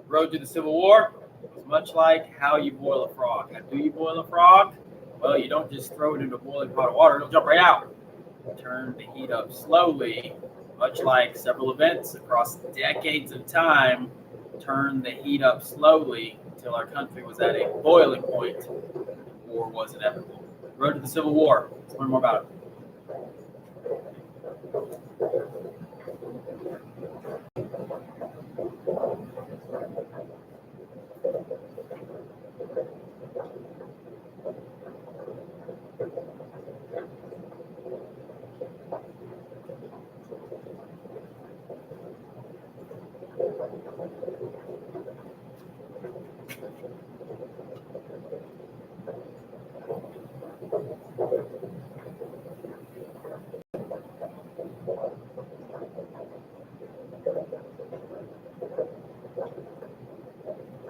Road to the Civil War was much like how you boil a frog. How do you boil a frog? Well, you don't just throw it into a boiling pot of water, it'll jump right out. Turn the heat up slowly, much like several events across decades of time. Turn the heat up slowly until our country was at a boiling point. War was inevitable. Road to the Civil War. Let's learn more about it.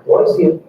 What is it?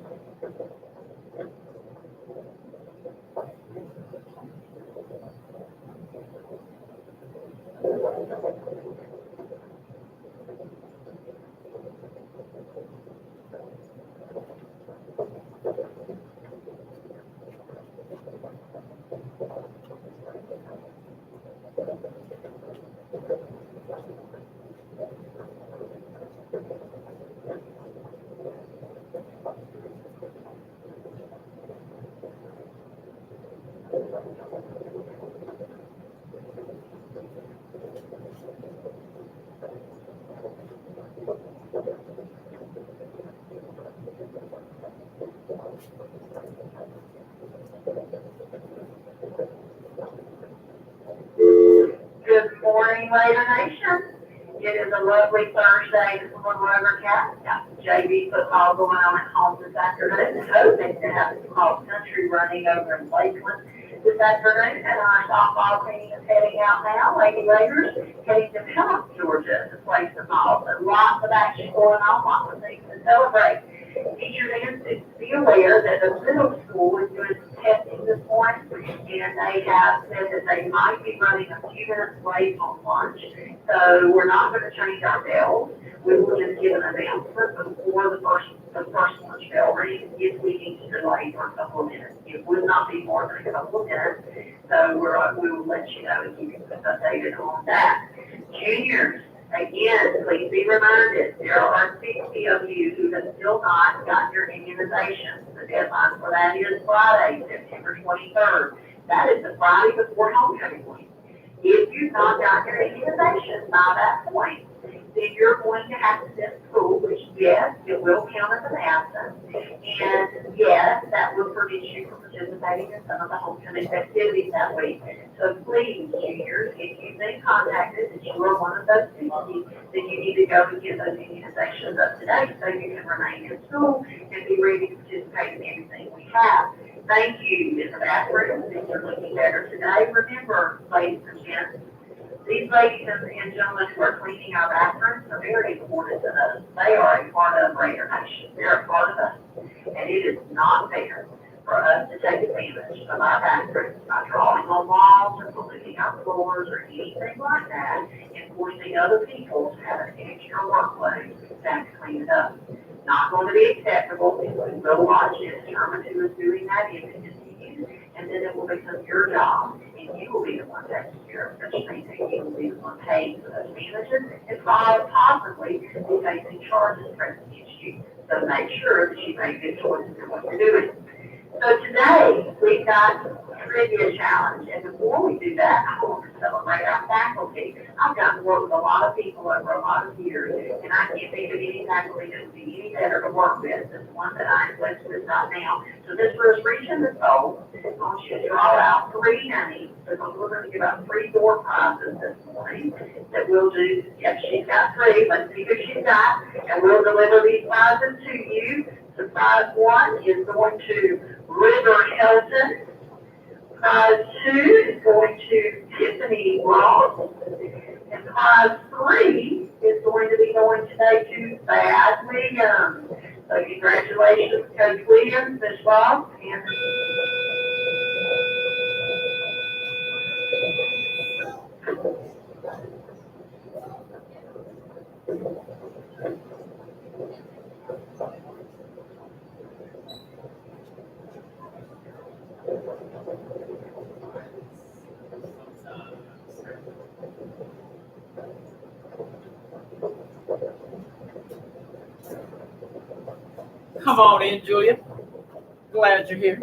Good morning, Raider Nation. It is a lovely Thursday. It's a little overcast. Got some JV football going on at home this afternoon. Hoping to have some cross country running over in Lakeland this afternoon. And our softball team is heading out now. Lady Raiders heading to Phillips, Georgia to play some ball. So lots of action going on, lots of things to celebrate. Teachers and students be aware that the middle school is doing some testing this morning, and they have said that they might be running a few minutes late on lunch. So we're not going to change our bells. We will just give an announcement before the first lunch bell rings if we need to delay for a couple of minutes. It would not be more than a couple of minutes. So we will let you know and keep you updated on that. Juniors, again, please be reminded, there are 60 of you who have still not gotten your immunization. The deadline for that is Friday, September 23rd. That is the Friday before homecoming week. If you've not gotten your immunization by that point, then you're going to have to miss school, which, yes, it will count as an absence. And, yes, that will prevent you from participating in some of the homecoming festivities that week. So please, juniors, if you've been contacted that you are one of those 60, then you need to go and get those immunizations up to date so you can remain in school and be ready to participate in everything we have. Thank you, Ms. Bathroom. Things are looking better today. Remember, ladies and gents, these ladies and gentlemen who are cleaning our bathrooms are very important to us. They are a part of Raider Nation. They're a part of us. And it is not fair for us to take advantage of our bathrooms by drawing on walls or polluting our floors or anything like that and forcing other people to have an extra workload to have to clean it up. Not going to be acceptable. If we will watch and determine who is doing that, if it is you, and then it will become your job, and you will be the one taking care of such things, and you will be the one paying for those damages, and possibly be facing charges pressed against you. So make sure that you make good choices in what you're doing. So today, we've got a trivia challenge, and before we do that, I want to celebrate our faculty. I've gotten to work with a lot of people over a lot of years, and I can't think of any faculty that would be any better to work with than the one that I'm blessed with right now. So this was reaching the goal. I want you to draw out 3 names, because we're going to give out 3 door prizes this morning that we'll do. Yep, she's got 3. Let's see who she's got, and we'll deliver these prizes to you. So prize 1 is going to River Hilton. Prize 2 is going to Tiffany Ross. And prize 3 is going to be going today to Thad Williams. So congratulations, Coach Williams, Ms. Ross, and on in, Julia. Glad you're here.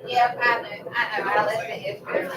Yeah, I know. I left it yesterday.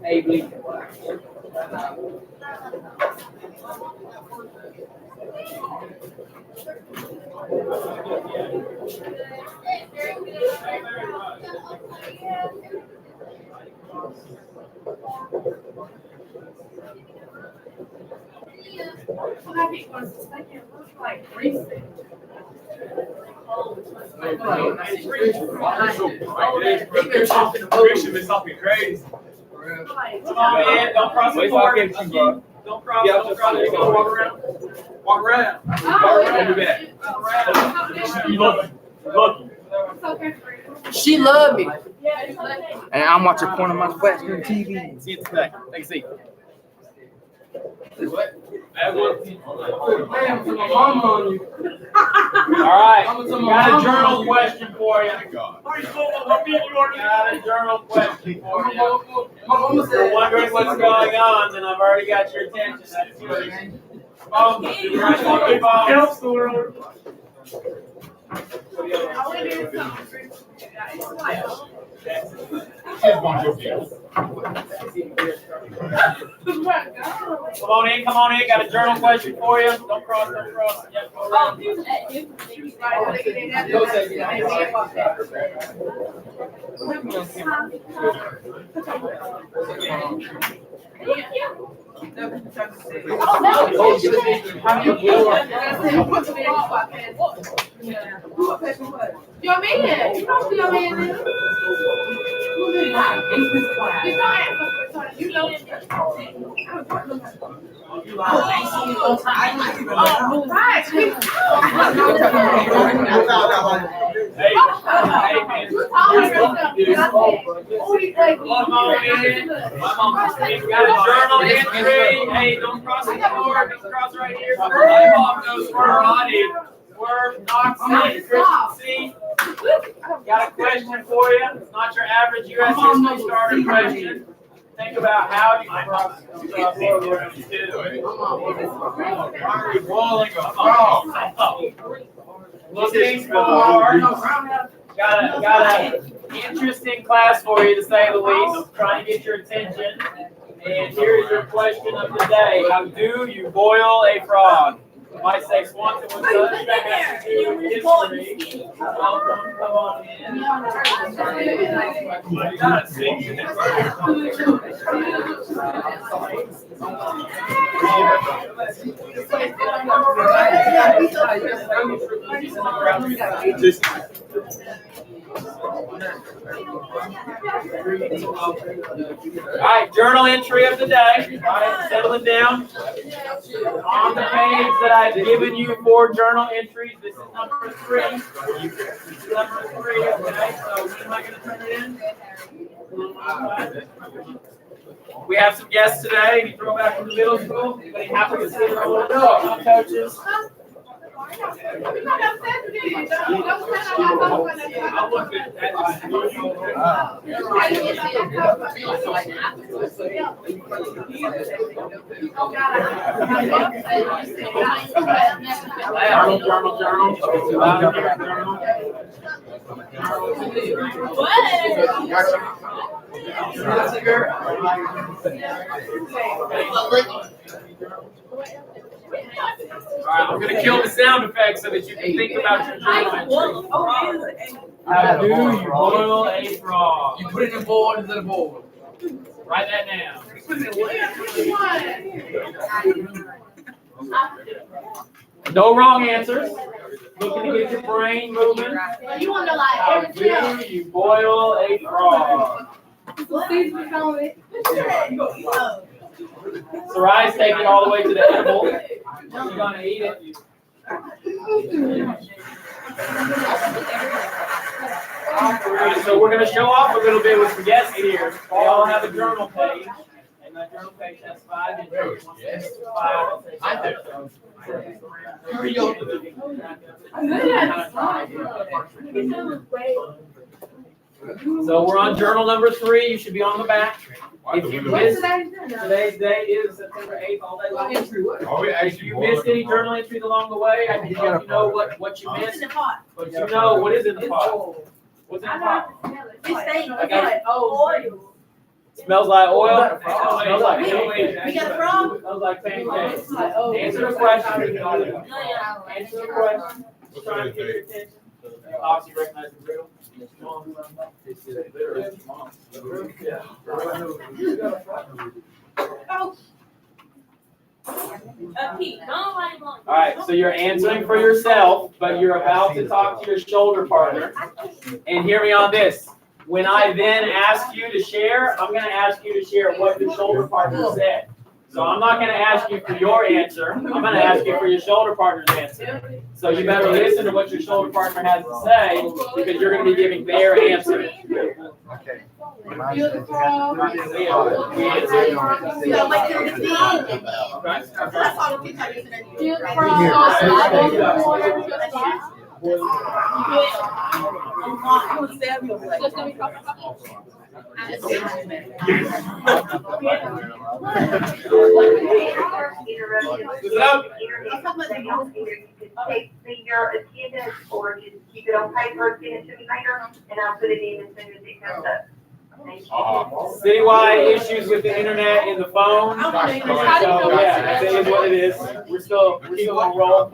Hey, Bleak. It's something crazy. Come on in. Don't cross the floor. Don't cross. Don't cross. You gotta walk around. Walk around. I'll be back. You lucky. She loved me. And I'm watching porn on my flat screen TV. See you today. Take a seat. All right. Got a journal question for you. Got a journal question for you. You're wondering what's going on, and I've already got your attention. That's good. Come on in. Got a journal question for you. Don't cross. Yep, go around. Your man. You know who your man is. You know him. Got a journal entry. Hey, don't cross the floor. Just cross right here. Swerve, knock, seat, Christian seat. Got a question for you. It's not your average U.S. history starter question. Think about how you cross the floor. Boiling a frog. Looking for. Got an interesting class for you, to say the least. Trying to get your attention. And here's your question of the day. How do you boil a frog? You might say Swanson was such that has to do with history. Welcome, come on in. All right, journal entry of the day. All right, settling down. On the page that I've given you for journal entries, this is number 3. This is number 3, okay? So when am I going to turn it in? We have some guests today. Any throwback from the middle school? Anybody happy to see their little coaches? All right, I'm going to kill the sound effects so that you can think about your journal entry. How do you boil a frog? You put it in a bowl into the bowl. Write that down. No wrong answers. Looking to get your brain moving. You want to like How do you boil a frog? Sarai's taking it all the way to the edible. You're going to eat it. Alright, so we're going to show off a little bit with the guests here. They all have a journal page. And that journal page has 5 entries. I do. So we're on journal number 3. You should be on the back. If you missed, today's day is September 8th, all day long. If you missed any journal entries along the way, I can help you know what you missed. But you know what is in the pot. What's in the pot? Smells like oil. Smells like pancakes. We got a frog? Smells like pancakes. Answer the question. Answer the question. Just trying to get your attention. Obviously recognize the riddle. All right, so you're answering for yourself, but you're about to talk to your shoulder partner. And hear me on this. When I then ask you to share, I'm going to ask you to share what your shoulder partner said. So I'm not going to ask you for your answer. I'm going to ask you for your shoulder partner's answer. So you better listen to what your shoulder partner has to say because you're going to be giving their answer. Okay. Take your attendance or just keep it on paper, send it to me later, and I'll put it in as soon as it comes up. Citywide issues with the internet and the phone. So yeah, that is what it is. We're still on roll. All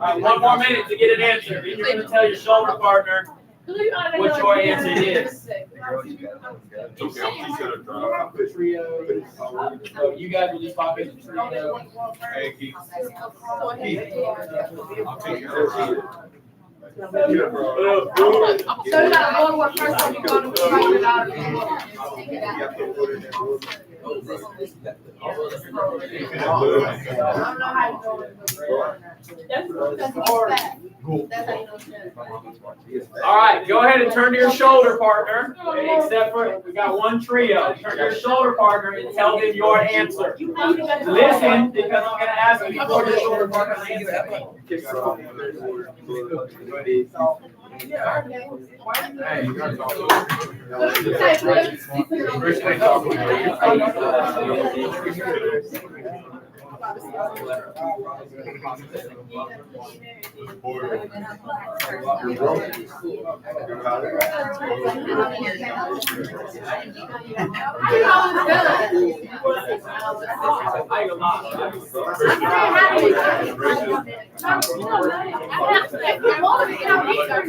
right, 1 more minute to get an answer. Then you're going to tell your shoulder partner what your answer is. So you guys will just pop in the trio. All right, go ahead and turn to your shoulder partner. Except for we got 1 trio. Turn to your shoulder partner and tell them your answer. Listen, because I'm going to ask you for your shoulder partner's answer.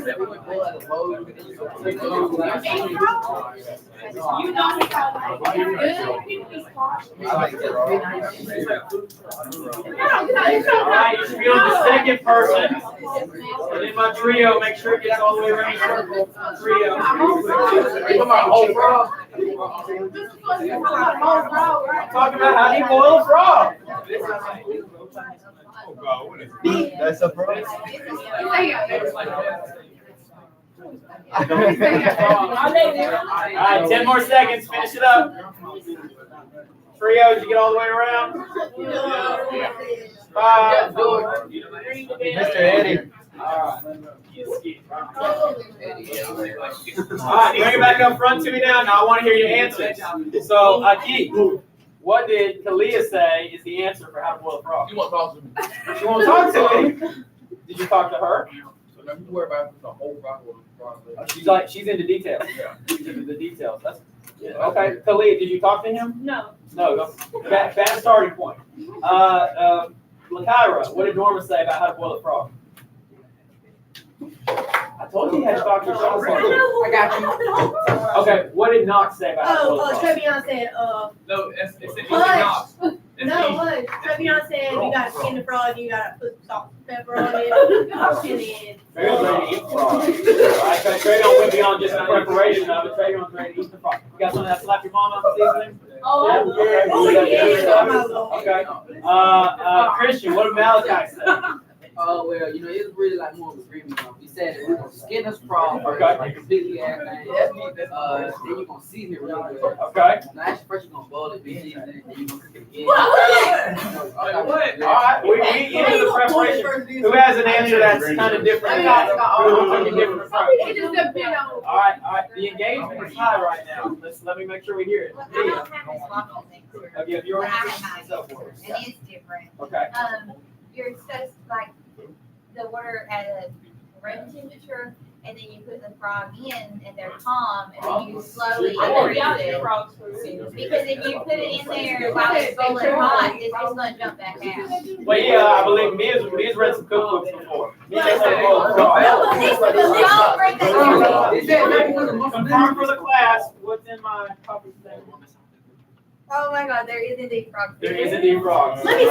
All right, you should be on the second person. And in my trio, make sure it gets all the way around the circle. Trio. Come on, whole frog. Talking about how do you boil a frog? Oh, God, what is it? That's a problem. All right, 10 more seconds. Finish it up. Trio, did you get all the way around? 5, 4. Mr. Eddie. All right, bring it back up front to me now. Now I want to hear your answers. So, Aki, what did Kalia say is the answer for how to boil a frog? You want to talk to me? She won't talk to me. Did you talk to her? So now you worry about the whole frog or the frog. She's into details. Yeah. She's into the details. That's okay. Kalia, did you talk to him? No. No. Bad starting point. Lakaira, what did Norma say about how to boil a frog? I told you you had to talk to yourself. I got you. Okay, what did Knox say about how to boil a frog? Trevion said, No, it's easy Hush. knots. It's no, easy. what? Trevion said you gotta skin the frog, you gotta put salt and pepper on it, and then. Treyon's ready to eat the frog. All right, so Treyon went beyond just the preparation of it. Treyon's ready to eat the frog. You got some of that slap your mama seasoning? Okay. Christian, what did Malachi say? Oh, well, you know, it was really like more of a agreement. He said that we're going to skin this frog first, Okay. like completely everything. Then you're going to season it really good. Okay. Now, actually, first you're going to boil it, be seasoned, and then you're going to cook it again. What? All right, we into the preparation. Who has an answer that's kind of different? All right. The engagement is high right now. Let me make sure we hear it. I don't have this waffle mixer. Okay, if you're But I answer, have what's up for us? And it's different. Okay. You're supposed to like the water at a room temperature, and then you put the frog in, and they're calm, and then you slowly introduce it. Because if you put it in there while it's boiling hot, it's just gonna jump back out. Well, yeah, I believe Mia's read some cookbooks before. Mia said, confirm for the class what's in my copy today. Oh my God, there is indeed frog. There is indeed frogs. Let me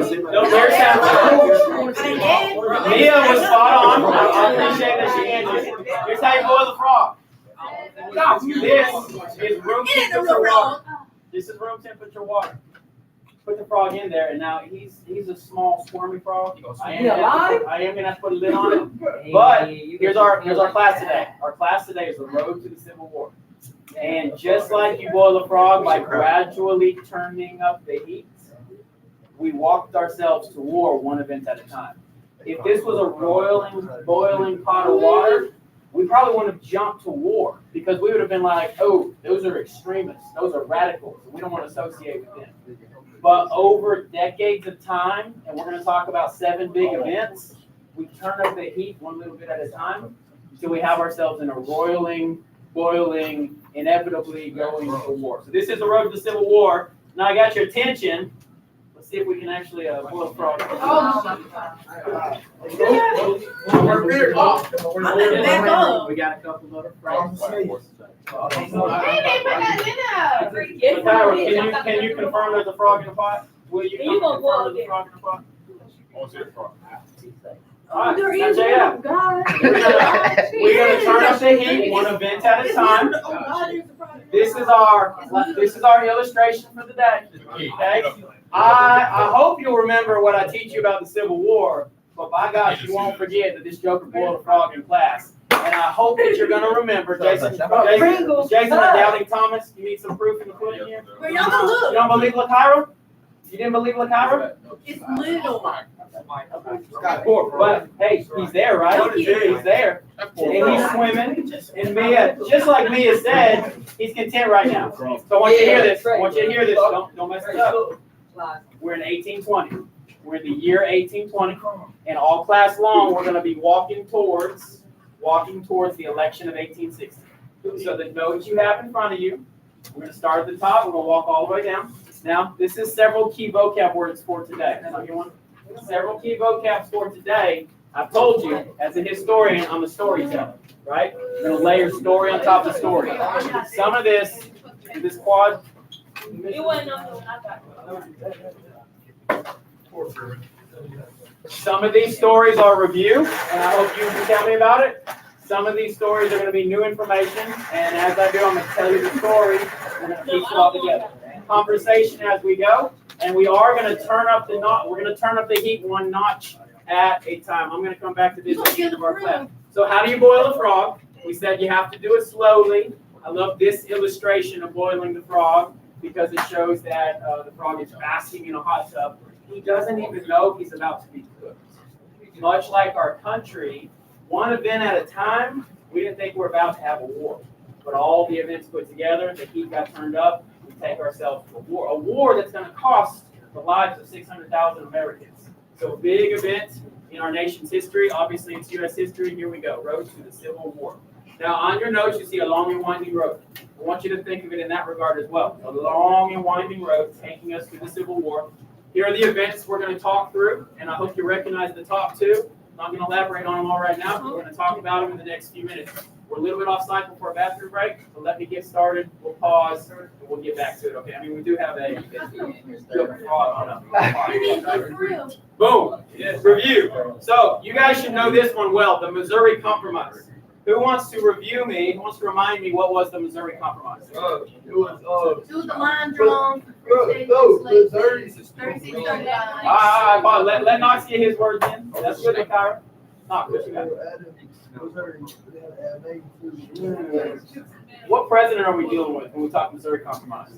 see. No, there's that. Mia was spot on. I appreciate that she answered. Here's how you boil the frog. This is room temperature water. This is room temperature water. Put the frog in there, and now he's a small squirmy frog. I am gonna have to put a lid on it. But here's our class today. Our class today is the road to the Civil War. And just like you boil a frog by gradually turning up the heat, we walked ourselves to war one event at a time. If this was a boiling pot of water, we probably wouldn't have jumped to war because we would have been like, oh, those are extremists, those are radicals, and we don't want to associate with them. But over decades of time, and we're going to talk about 7 big events, we turn up the heat one little bit at a time until we have ourselves in a boiling, inevitably going to war. So this is the road to the Civil War. Now I got your attention. Let's see if we can actually boil a frog. We got a couple of other frogs. Can you confirm there's a frog in the pot? Will you confirm there's a frog in the pot? All right, now check it out. We're gonna turn up the heat one event at a time. This is our illustration for the day. Okay. I hope you'll remember what I teach you about the Civil War, but by gosh, you won't forget that this joker boiled a frog in class. And I hope that you're gonna remember, Jason and Doubting Thomas. You need some proof in the pudding here. You don't believe Lakaira? You didn't believe Lakaira? It's little. But hey, he's there, right? He's there. And he's swimming. And Mia, just like Mia said, he's content right now. So I want you to hear this. Don't mess it up. We're in 1820. We're in the year 1820. And all class long, we're going to be walking towards the election of 1860. So the notes you have in front of you, we're going to start at the top. We're going to walk all the way down. Now, this is several key vocab words for today. Several key vocabs for today. I've told you, as a historian, I'm a storyteller, right? I'm gonna layer story on top of story. Some of this quad. You wouldn't know when I got Some of these stories are review, and I hope you can tell me about it. Some of these stories are going to be new information, and as I do, I'm going to tell you the story. We're going to piece it all together. Conversation as we go, and we are going to turn up the We're going to turn up the heat one notch at a time. I'm going to come back to this at the end of our class. So, how do you boil a frog? We said you have to do it slowly. I love this illustration of boiling the frog because it shows that the frog is basking in a hot tub. He doesn't even know he's about to be cooked. Much like our country, one event at a time, we didn't think we're about to have a war. But all the events put together, the heat got turned up, we take ourselves to a war that's going to cost the lives of 600,000 Americans. So a big event in our nation's history. Obviously, it's U.S. history. Here we go, road to the Civil War. Now, on your notes, you see a long and winding road. I want you to think of it in that regard as well. A long and winding road taking us to the Civil War. Here are the events we're going to talk through, and I hope you recognize the top two. I'm not going to elaborate on them all right now, but we're going to talk about them in the next few minutes. We're a little bit off cycle for a bathroom break, so let me get started. We'll pause, and we'll get back to it, okay? I mean, we do have a boom, review. So you guys should know this one well, the Missouri Compromise. Who wants to review me? Who wants to remind me what was the Missouri Compromise? It was, Do the line drawn. Let Knox get his words in. That's good, Kyra. Knox, what you got? What president are we dealing with when we talk Missouri Compromise?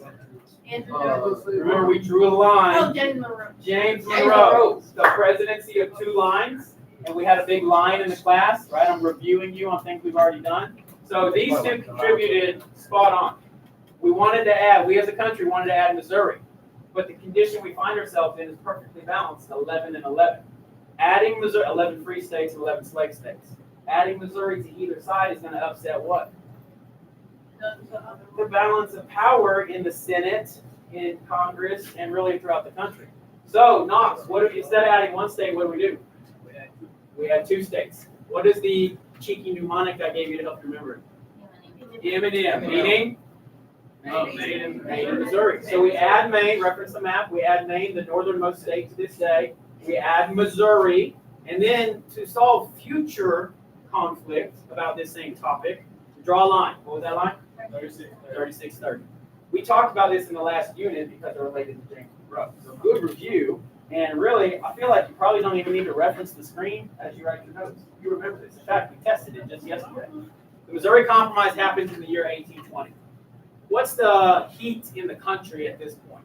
Remember, we drew a line. James Monroe. James Monroe, the presidency of two lines, and we had a big line in the class, right? I'm reviewing you on things we've already done. So these two contributed spot on. We as a country wanted to add Missouri, but the condition we find ourselves in is perfectly balanced, 11 and 11. Adding Missouri, 11 free states and 11 slave states. Adding Missouri to either side is going to upset what? The balance of power in the Senate, in Congress, and really throughout the country. So, Knox, instead of adding one state, what do we do? We had two states. What is the cheeky mnemonic I gave you to help you remember it? M&M, meaning? Maine and Missouri. So we add Maine, reference the map, we add Maine, the northernmost state to this day. We add Missouri, and then to solve future conflict about this same topic, draw a line. What was that line? 3630. We talked about this in the last unit because they're related to James Monroe. So good review, and really, I feel like you probably don't even need to reference the screen as you write your notes. You remember this. In fact, we tested it just yesterday. The Missouri Compromise happened in the year 1820. What's the heat in the country at this point?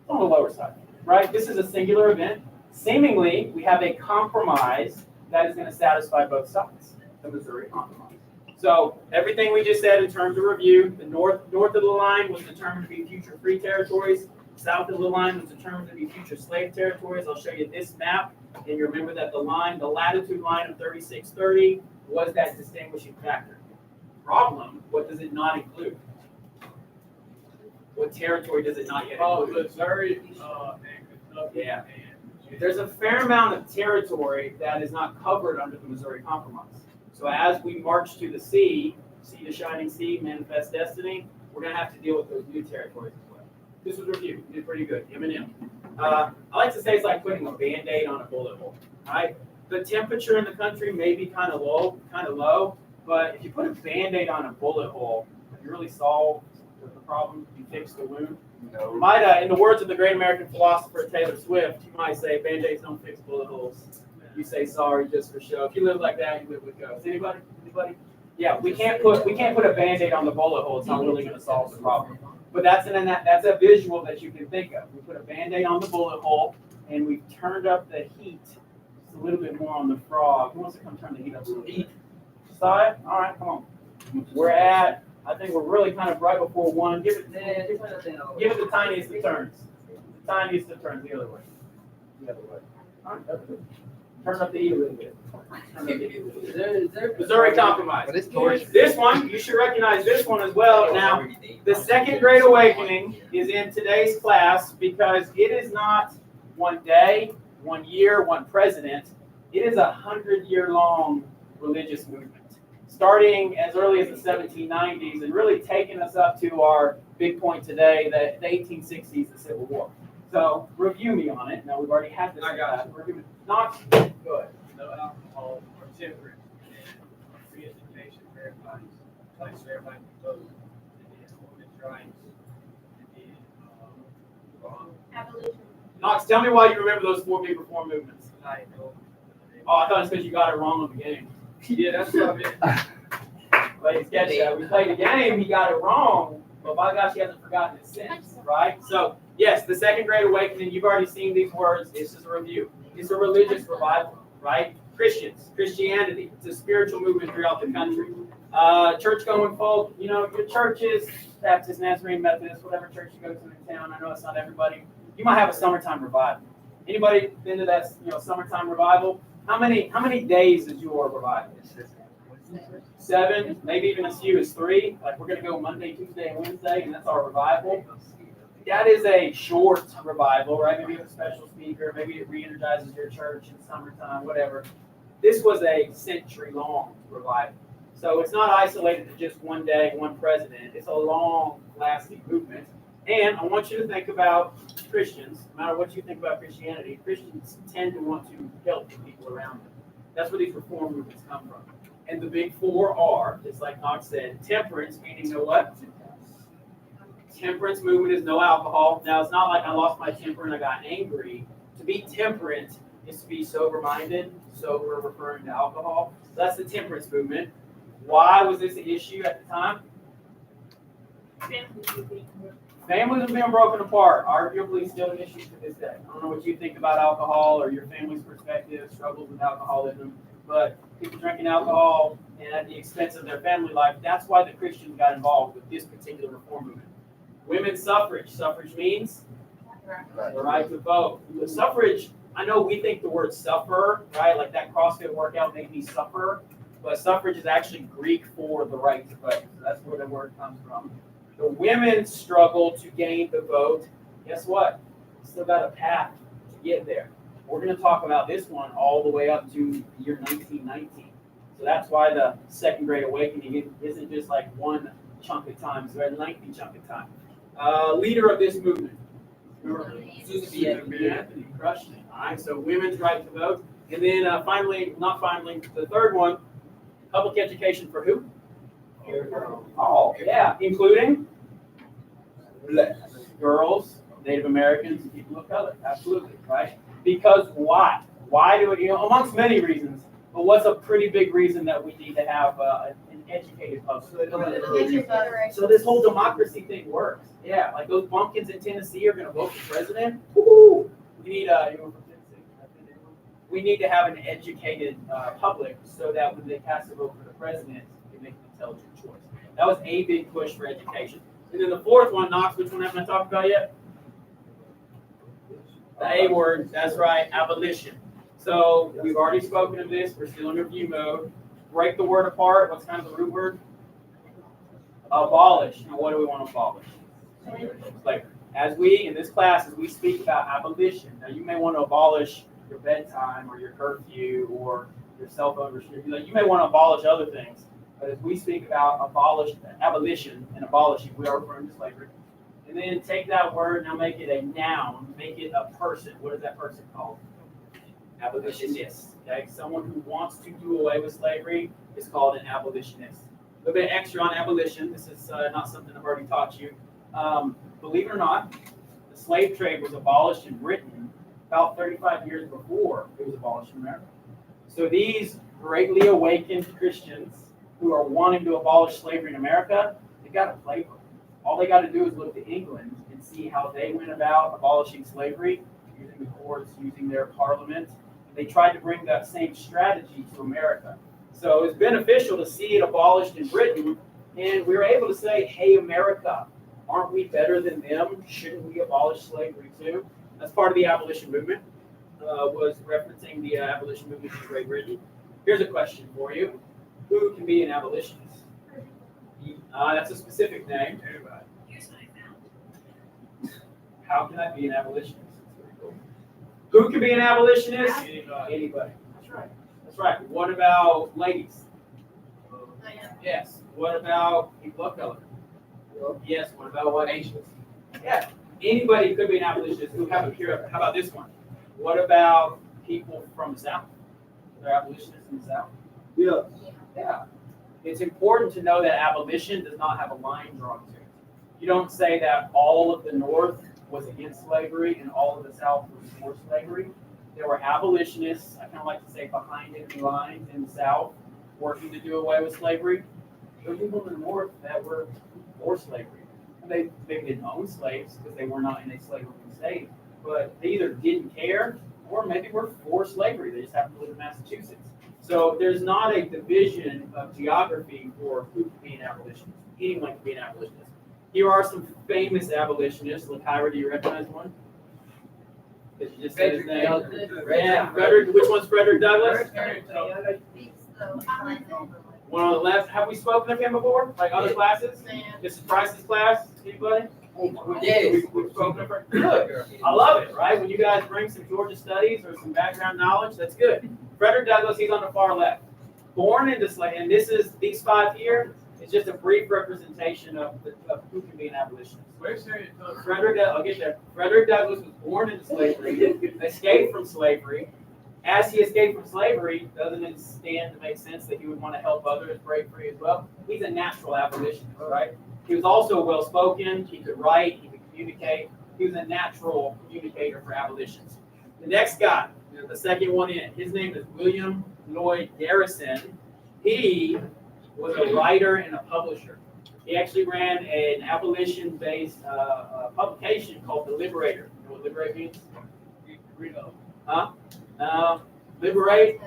On the lower side, right? This is a singular event. Seemingly, we have a compromise that is going to satisfy both sides, the Missouri Compromise. So everything we just said in terms of review, the north of the line was determined to be future free territories. South of the line was determined to be future slave territories. I'll show you this map, and you remember that the latitude line of 3630 was that distinguishing factor. Problem, what does it not include? What territory does it not yet include? Missouri, Yeah. There's a fair amount of territory that is not covered under the Missouri Compromise. So as we march to the sea, see the shining sea, manifest destiny, we're going to have to deal with those new territories as well. This was review. You did pretty good. M&M. I like to say it's like putting a Band-Aid on a bullet hole. Right? The temperature in the country may be kind of low, but if you put a Band-Aid on a bullet hole, you really solve the problem, you fix the wound. No. You might, in the words of the great American philosopher Taylor Swift, you might say Band-Aids don't fix bullet holes. You say sorry just for show. If you live like that, you live with ghosts. Anybody? Yeah, we can't put a Band-Aid on the bullet hole. It's not really going to solve the problem. But that's a visual that you can think of. We put a Band-Aid on the bullet hole, and we've turned up the heat just a little bit more on the frog. Who wants to come turn the heat up a little bit? Saw it? All right, come on. I think we're really kind of right before one. Give it the tiniest of turns. The tiniest of turns the other way. All right, that's good. Turn up the heat a little bit. Missouri Compromise. This one, you should recognize this one as well. Now, the Second Great Awakening is in today's class because it is not one day, one year, one president. It is 100-year-long religious movement, starting as early as the 1790s and really taking us up to our big point today, the 1860s, the Civil War. So review me on it. Now, we've already had this. I got Review me. Knox, go ahead. No alcohol or temperance and free education for everybody. Place for everybody to vote. And then women's rights. And then, Abolition. Knox, tell me why you remember those 4 big reform movements. I know. Oh, I thought it's because you got it wrong on the game. Yeah, that's what I meant. Ladies, catch that. We played the game, he got it wrong, but by gosh, he hasn't forgotten it since, right? So, yes, the Second Great Awakening, you've already seen these words. It's just a review. It's a religious revival, right? Christianity. It's a spiritual movement throughout the country. Church-going folk, your churches, Baptist, Nazarene, Methodist, whatever church you go to in town. I know it's not everybody. You might have a summertime revival. Anybody been to that, summertime revival? How many days is your revival? 7, maybe even as few as 3. Like we're gonna go Monday, Tuesday, and Wednesday, and that's our revival. That is a short revival, right? Maybe you have a special speaker, maybe it re-energizes your church in summertime, whatever. This was a century-long revival. So it's not isolated to just one day, one president. It's a long-lasting movement. And I want you to think about Christians, no matter what you think about Christianity, Christians tend to want to help the people around them. That's where these reform movements come from. And the big 4 are, just like Knox said, temperance, meaning no what? Temperance movement is no alcohol. Now, it's not like I lost my temper and I got angry. To be temperate is to be sober-minded. Sober referring to alcohol. So that's the temperance movement. Why was this an issue at the time? Families are being broken apart, arguably still an issue to this day. I don't know what you think about alcohol or your family's perspective, struggles with alcoholism, but people drinking alcohol and at the expense of their family life, that's why the Christians got involved with this particular reform movement. Women's suffrage. Suffrage means the right to vote. The suffrage, I know we think the word suffer, right? Like that CrossFit workout made me suffer, but suffrage is actually Greek for the right to vote. So that's where the word comes from. The women struggle to gain the vote. Guess what? Still got a path to get there. We're going to talk about this one all the way up to the year 1919. So that's why the Second Great Awakening isn't just like one chunk of time, it's a very lengthy chunk of time. Leader of this movement. Susan B. Anthony crushed it. All right, so women's right to vote. And then finally, the third one, public education for who? Oh, yeah, including girls, Native Americans, and people of color. Absolutely, right? Because why? Why do it, amongst many reasons, but what's a pretty big reason that we need to have an educated public? So this whole democracy thing works. Yeah, like those bumpkins in Tennessee are going to vote for president. Woo-hoo! We need to have an educated public so that when they cast a vote for the president, they make an intelligent choice. That was a big push for education. And then the fourth one, Knox, which one haven't I talked about yet? The A word, that's right, abolition. So we've already spoken of this. We're still in review mode. Break the word apart. What's kind of the root word? Abolish. Now, what do we want to abolish? Slavery. As we, in this class, as we speak about abolition, now you may want to abolish your bedtime or your curfew or your cell phone restriction. You may want to abolish other things. But as we speak about abolition and abolishing, we are referring to slavery. And then take that word, now make it a noun, make it a person. What is that person called? Abolitionist. Okay, someone who wants to do away with slavery is called an abolitionist. A little bit extra on abolition. This is not something I've already taught you. Believe it or not, the slave trade was abolished in Britain about 35 years before it was abolished in America. So these greatly awakened Christians who are wanting to abolish slavery in America, they got a playbook. All they got to do is look to England and see how they went about abolishing slavery, using the courts, using their parliament. They tried to bring that same strategy to America. So it's beneficial to see it abolished in Britain, and we were able to say, hey, America, aren't we better than them? Shouldn't we abolish slavery too? That's part of the abolition movement, was referencing the abolition movement in Great Britain. Here's a question for you. Who can be an abolitionist? That's a specific name. How can I be an abolitionist? That's very cool. Who can be an abolitionist? Anybody. Anybody. That's right. That's right. What about ladies? Yes. What about people of color? Yes. What about what? Asians? Yeah. Anybody could be an abolitionist. Who have a pure? How about this one? What about people from the South? Are there abolitionists in the South? Yeah. Yeah. It's important to know that abolition does not have a line drawn to it. You don't say that all of the North was against slavery and all of the South was for slavery. There were abolitionists, I kind of like to say behind enemy lines in the South, working to do away with slavery. There were people in the North that were for slavery. And they didn't own slaves because they were not in a slavery state, but they either didn't care or maybe were for slavery. They just happened to live in Massachusetts. So there's not a division of geography for who can be an abolitionist. Anyone can be an abolitionist. Here are some famous abolitionists. Kyra, do you recognize one? Did you just say his name? Yeah, Frederick. Which one's Frederick Douglass? One on the left. Have we spoken of him before? Like other classes? Mrs. Price's class? Anybody? Yes. We've spoken of her. Good. I love it, right? When you guys bring some Georgia studies or some background knowledge, that's good. Frederick Douglass, he's on the far left. Born into slavery, and these five here is just a brief representation of who can be an abolitionist. Where's Harriet Tubman? I'll get there. Frederick Douglass was born into slavery, escaped from slavery. As he escaped from slavery, doesn't it stand to make sense that he would want to help others break free as well? He's a natural abolitionist, right? He was also well-spoken. He could write. He could communicate. He was a natural communicator for abolitions. The next guy, the second one in, his name is William Lloyd Garrison. He was a writer and a publisher. He actually ran an abolition-based publication called The Liberator. You know what liberate means? Liberate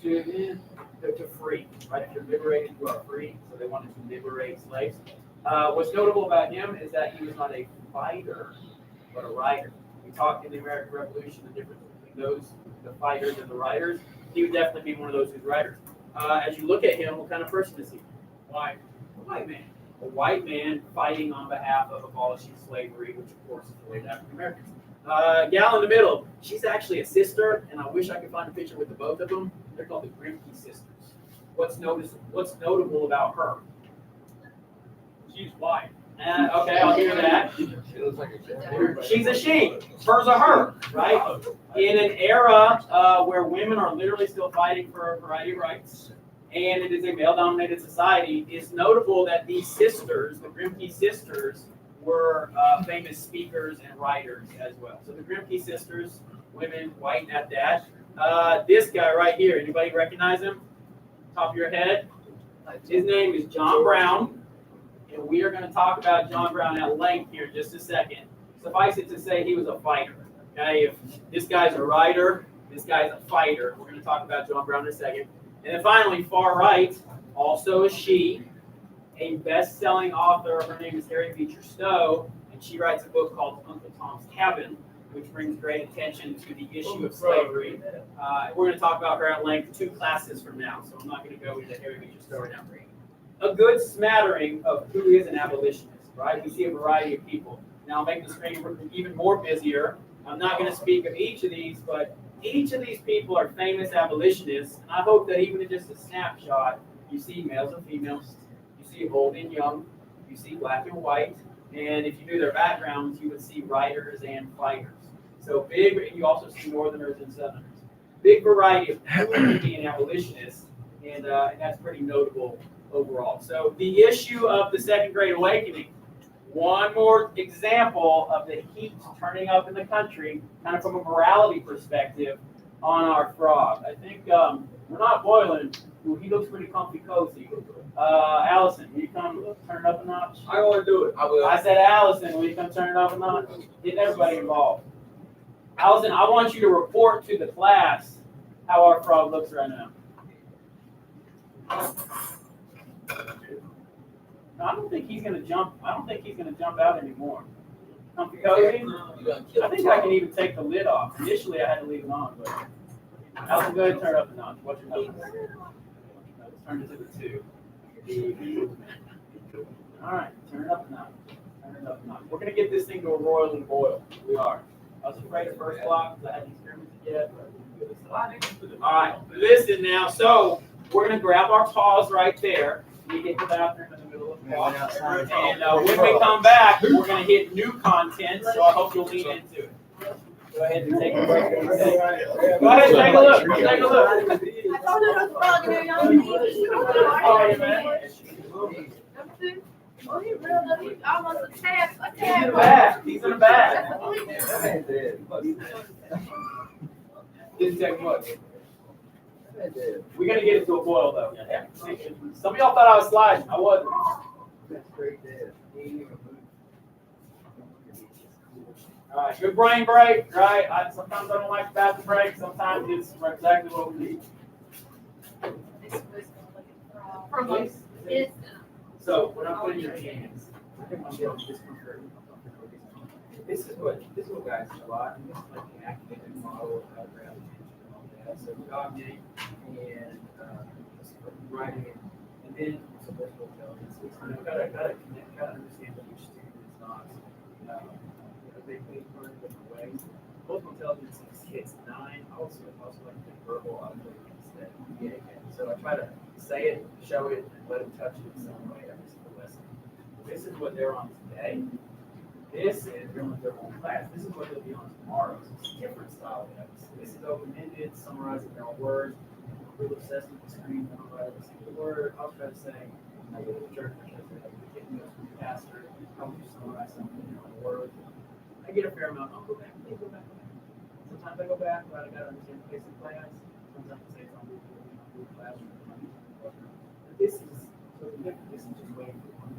to free, right? If you're liberated, you are free. So they wanted to liberate slaves. What's notable about him is that he was not a fighter, but a writer. We talked in the American Revolution the difference between the fighters and the writers. He would definitely be one of those who's writers. As you look at him, what kind of person is he? Why? A white man. A white man fighting on behalf of abolishing slavery, which of course is related to African Americans. Gal in the middle, she's actually a sister, and I wish I could find a picture with the both of them. They're called the Grimke sisters. What's notable about her? She's white. Okay, I'll hear that. She's a she. Hers a her, right? In an era where women are literally still fighting for a variety of rights, and it is a male-dominated society, it's notable that these sisters, the Grimke sisters, were famous speakers and writers as well. So the Grimke sisters, women, white at that. This guy right here, anybody recognize him? Top of your head? His name is John Brown. And we are going to talk about John Brown at length here in just a second. Suffice it to say, he was a fighter. Okay, if this guy's a writer, this guy's a fighter. We're going to talk about John Brown in a second. And then finally, far right, also a she, a best-selling author. Her name is Harriet Beecher Stowe, and she writes a book called Uncle Tom's Cabin, which brings great attention to the issue of slavery. We're going to talk about her at length 2 classes from now, so I'm not going to go into Harriet Beecher Stowe right now. A good smattering of who is an abolitionist, right? We see a variety of people. Now, I'll make the screen even more busier. I'm not going to speak of each of these, but each of these people are famous abolitionists, and I hope that even in just a snapshot, you see males and females, you see old and young, you see black and white, and if you knew their backgrounds, you would see writers and fighters. So big, and you also see Northerners and Southerners. Big variety of who can be an abolitionist, and that's pretty notable overall. So the issue of the Second Great Awakening, one more example of the heat turning up in the country, kind of from a morality perspective, on our frog. I think we're not boiling. Ooh, he looks pretty comfy cozy. Allison, will you come turn it up a notch? I want to do it. I said, Allison, will you come turn it up a notch? Get everybody involved. Allison, I want you to report to the class how our frog looks right now. No, I don't think he's gonna jump. I don't think he's gonna jump out anymore. Comfy cozy? I think I can even take the lid off. Initially, I had to leave it on, but Allison, go ahead and turn it up a notch. What's your number? Turn it to the 2. All right, turn it up a notch. Turn it up a notch. We're gonna get this thing to a roiling boil. We are. I was afraid the first block because I hadn't experienced it yet. But all right, listen now. So we're gonna grab our paws right there. We get the bathroom in the middle of the block. And when we come back, we're gonna hit new content. So I hope you'll lean into it. Go ahead and take a break. Go ahead, take a look. Take a look. I told you it was frog in there, Oh, yeah, man. Oh, he real, he almost a He's tab. in the back. He's in the back. Didn't take much. We're gonna get it to a boil though. Some of y'all thought I was sliding. I wasn't. All right, good brain break, right? Sometimes I don't like bathroom break. Sometimes it's exactly what we need. So when I'm putting your hands, this is what guys do a lot. And this is like the academic model of how ground attention and all that. So cognitive and writing, and then some visual intelligence. So gotta connect, gotta understand that each student is not. They learn in different ways. Vocal intelligence hits 9. I also like the verbal auditory instead. So I try to say it, show it, and let them touch it in some way every single lesson. This is what they're on today. This is they're on their own class. This is what they'll be on tomorrow. So it's a different style of episode. This is open-ended, summarizing their own words. Real obsessed with the screen. I don't write every single word. I'll try to say, I go to the church because they're getting those from the pastor. How would you summarize something in your own words? I get a fair amount. I'll go back. Sometimes I go back, but I gotta understand the basic class. Sometimes I say it's on Google Classroom. But this is so the difference. This is just waiting for one.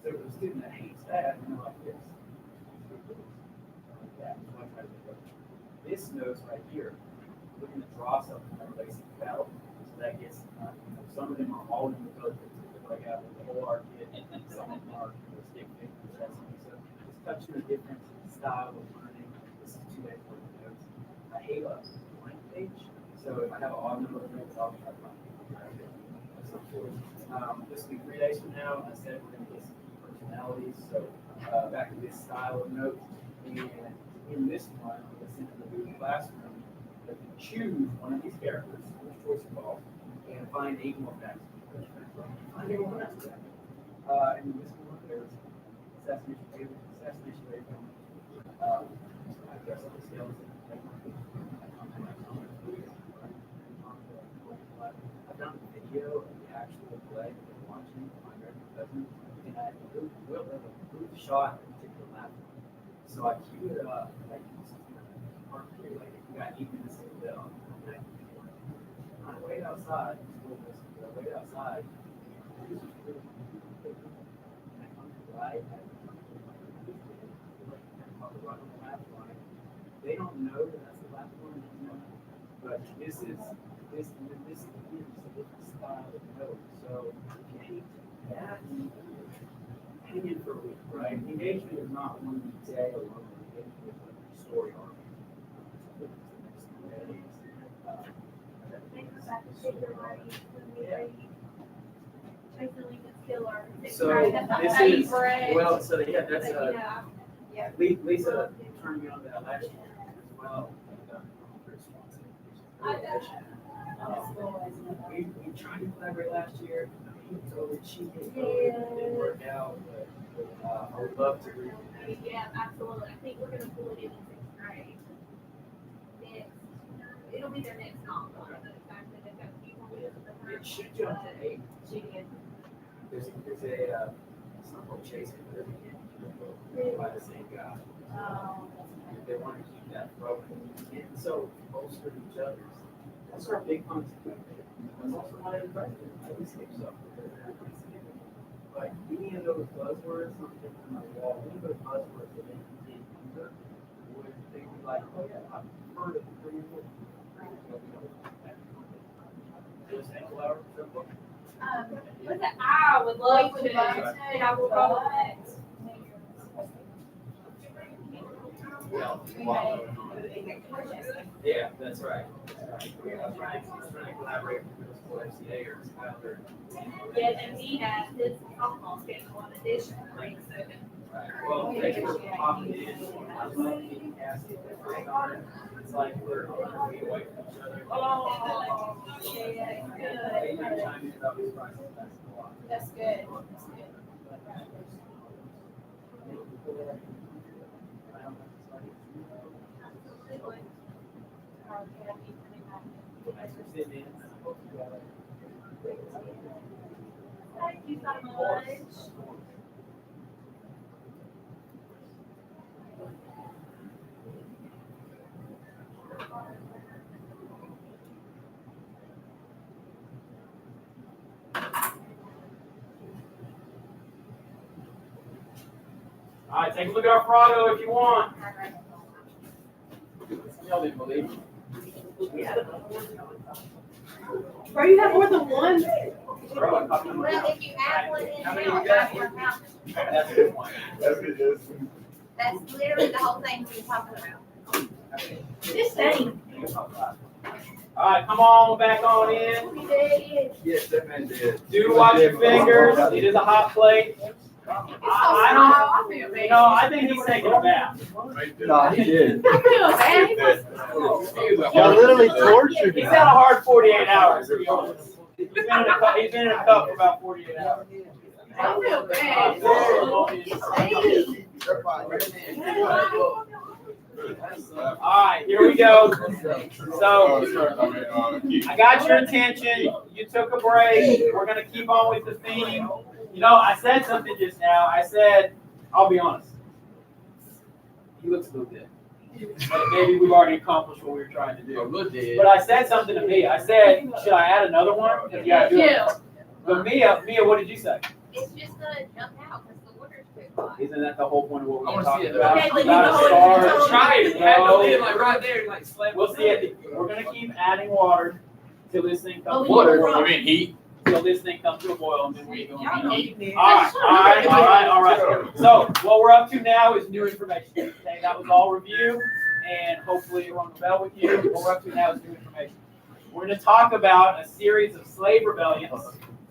So for the student that hates that, you know, like this. Like that. So I try to do this nose right here. We're gonna draw something like a basic belt. So that gets some of them are all in the code. Like I have the whole art kit, and some of them are stick figures. So just touching a different style of learning. This is 2 days worth of notes. I hate a blank page, so if I have an odd number of notes, I'll try to find it. This will be 3 days from now. I said we're going to get some key personalities. So back to this style of note. And in this one, let's into the Google Classroom. You can choose one of these characters, which choice you call, and find 8 more facts. Find 8 more facts. And in this one, there's assassination rate. I guess on the scale I've done a video of the actual play that I'm watching with my American cousin, and I moved the shot in a particular lap. So I queued it up, like, like if you got 8 minutes to go. I wait outside, wait outside. And I come to the right. They don't know that that's the last one, but this is a different style of note. So if you hate that, hang in for a week, right? Engagement is not one day alone. Engagement is like your story arc. So this is well. So yeah, that's Lisa turned me on to that last year as well. We tried to collaborate last year. She didn't work out, but I would love to read. Yeah, absolutely. I think we're gonna pull it in 6th grade. It'll be their next novel. It should jump to 8. There's a something called Chasing by the same guy. They want to keep that program. And so bolster each other. That's our big concept. That's also not in question. I would say so. Like any of those buzzwords, something from the wall, any of those buzzwords that they did either, would they be like, oh yeah, I've heard of the 3 or 4. Just ankle hour, simple. What's it? I would love to. And I will go next. Yeah, that's right. I'm trying to collaborate with the school FCA or Skyler. Yeah, and he has his softball schedule in addition to grade 7. Well, they were popping in. It's like we're away from each other. That's good. That's good. Thank you so much. All right, take a look at our Froggo if you want. Y'all didn't believe me. Bro, you have more than one? Well, if you add one in How many now, you got? that's your count. That's a good one. That's literally the whole thing we're talking about. This thing. All right, come on back on in. Yes, that man did. Do watch your fingers. It is a hot plate. I don't, feel you know, I think he's taking a bath. No, he did. I feel bad. Y'all literally tortured He's him. had a hard 48 hours, to be honest. He's been in a cup for about 48 hours. I feel bad. All right, here we go. So, I got your attention. You took a break. We're going to keep on with the theme. You know, I said something just now. I said, I'll be honest. He looks a little dead. But maybe we've already accomplished what we were trying to do. But I said something to Mia. I said, should I add another one? Yeah, do it. Yeah. But Mia, what did you say? It's just gonna jump out because the water's too hot. Isn't that the whole point of what we I were wanna see talking it. about? Okay, but you About know a what- star. Try it. You had to live like right there, like slam. We'll see it. We're gonna keep adding water till this thing comes. Water. You mean heat? Till this thing comes to a boil, and then we go. Y'all know you did. All right. So what we're up to now is new information. Okay, that was all review, and hopefully it rung a bell with you. What we're up to now is new information. We're going to talk about a series of slave rebellions,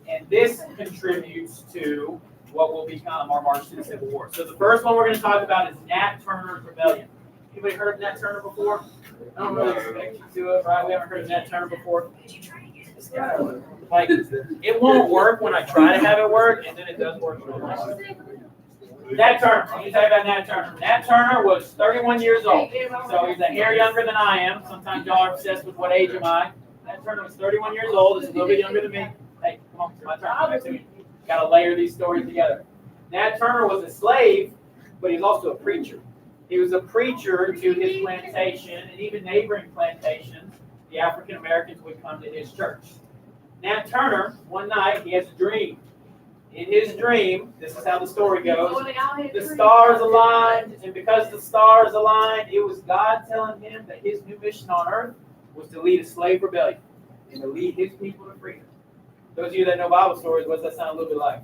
and this contributes to what will become our march to the Civil War. So the first one we're going to talk about is Nat Turner's Rebellion. Anybody heard of Nat Turner before? I don't really expect you to, right? We haven't heard of Nat Turner before. Like, it won't work when I try to have it work, and then it does work. Nat Turner, let me tell you about Nat Turner. Nat Turner was 31 years old, so he's a hair younger than I am. Sometimes y'all are obsessed with what age am I. Nat Turner was 31 years old, is a little bit younger than me. Hey, come on, it's my turn. Come back to me. Gotta layer these stories together. Nat Turner was a slave, but he was also a preacher. He was a preacher to his plantation, and even neighboring plantations, the African Americans would come to his church. Nat Turner, one night, he has a dream. In his dream, this is how the story goes, the stars aligned, and because the stars aligned, it was God telling him that his new mission on earth was to lead a slave rebellion and to lead his people to freedom. Those of you that know Bible stories, what does that sound a little bit like?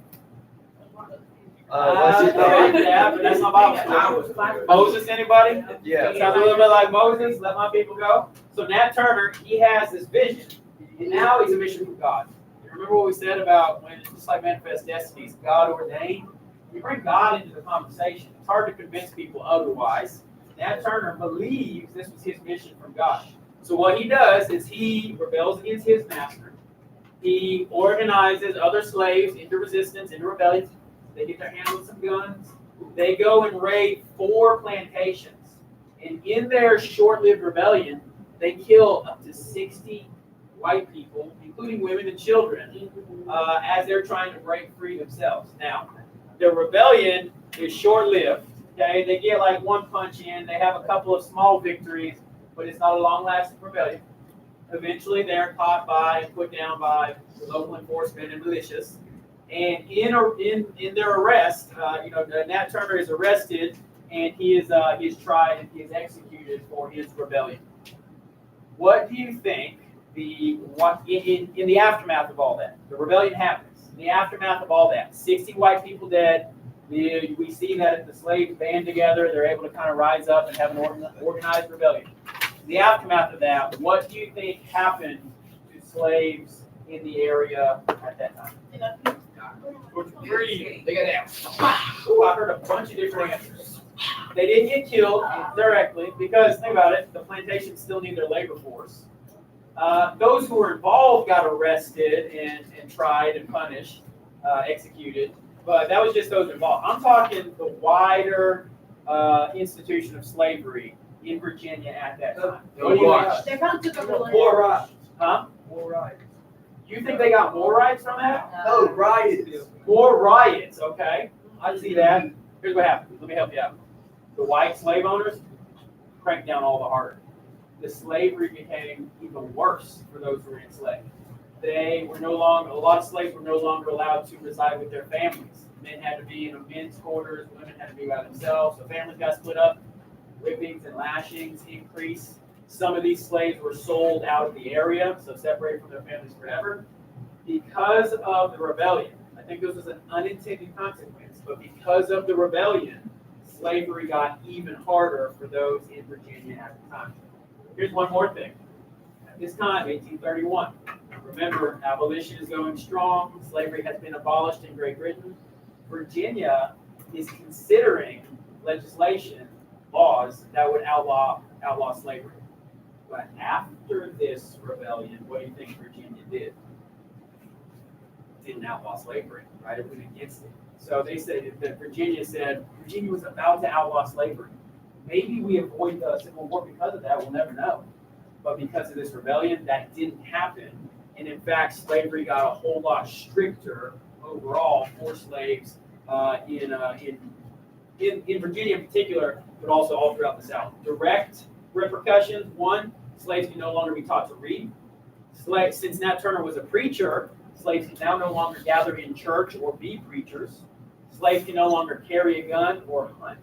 Yeah, but that's not Bible story. Moses, anybody? Yeah. Sounds a little bit like Moses, let my people go. So Nat Turner, he has this vision, and now he's a mission from God. You remember what we said about when, just like Manifest Destiny, is God ordained? You bring God into the conversation. It's hard to convince people otherwise. Nat Turner believes this was his mission from God. So what he does is he rebels against his master. He organizes other slaves into resistance, into rebellion. They get their hands on some guns. They go and raid 4 plantations. And in their short-lived rebellion, they kill up to 60 white people, including women and children, as they're trying to break free themselves. Now, the rebellion is short-lived. Okay, they get like one punch in. They have a couple of small victories, but it's not a long-lasting rebellion. Eventually, they're caught by and put down by local enforcement and militias. And in their arrest, Nat Turner is arrested, and he is tried and he is executed for his rebellion. What do you think in the aftermath of all that? The rebellion happens. In the aftermath of all that, 60 white people dead. We see that if the slaves band together, they're able to kind of rise up and have an organized rebellion. In the aftermath of that, what do you think happened to slaves in the area at that time? Three. Look at that. Ooh, I heard a bunch of different answers. They didn't get killed directly because, think about it, the plantations still need their labor force. Those who were involved got arrested and tried and punished, executed, but that was just those involved. I'm talking the wider institution of slavery in Virginia at that time. What do you think? They probably took over. More rights. Huh? More rights. You think they got more rights from that? No, riots. More riots, okay. I see that. Here's what happened. Let me help you out. The white slave owners cranked down all the harder. The slavery became even worse for those who were enslaved. They were no longer, a lot of slaves were no longer allowed to reside with their families. Men had to be in a men's quarters, women had to be by themselves, so families got split up. Whippings and lashings increased. Some of these slaves were sold out of the area, so separated from their families forever. Because of the rebellion, I think this was an unintended consequence, but because of the rebellion, slavery got even harder for those in Virginia at the time. Here's one more thing. At this time, 1831, remember, abolition is going strong. Slavery has been abolished in Great Britain. Virginia is considering legislation, laws that would outlaw slavery. But after this rebellion, what do you think Virginia did? Didn't outlaw slavery, right? It went against it. So they said that Virginia was about to outlaw slavery. Maybe we avoid the Civil War because of that. We'll never know. But because of this rebellion, that didn't happen. And in fact, slavery got a whole lot stricter overall for slaves in Virginia in particular, but also all throughout the South. Direct repercussions: one, slaves can no longer be taught to read. Since Nat Turner was a preacher, slaves can now no longer gather in church or be preachers. Slaves can no longer carry a gun or hunt.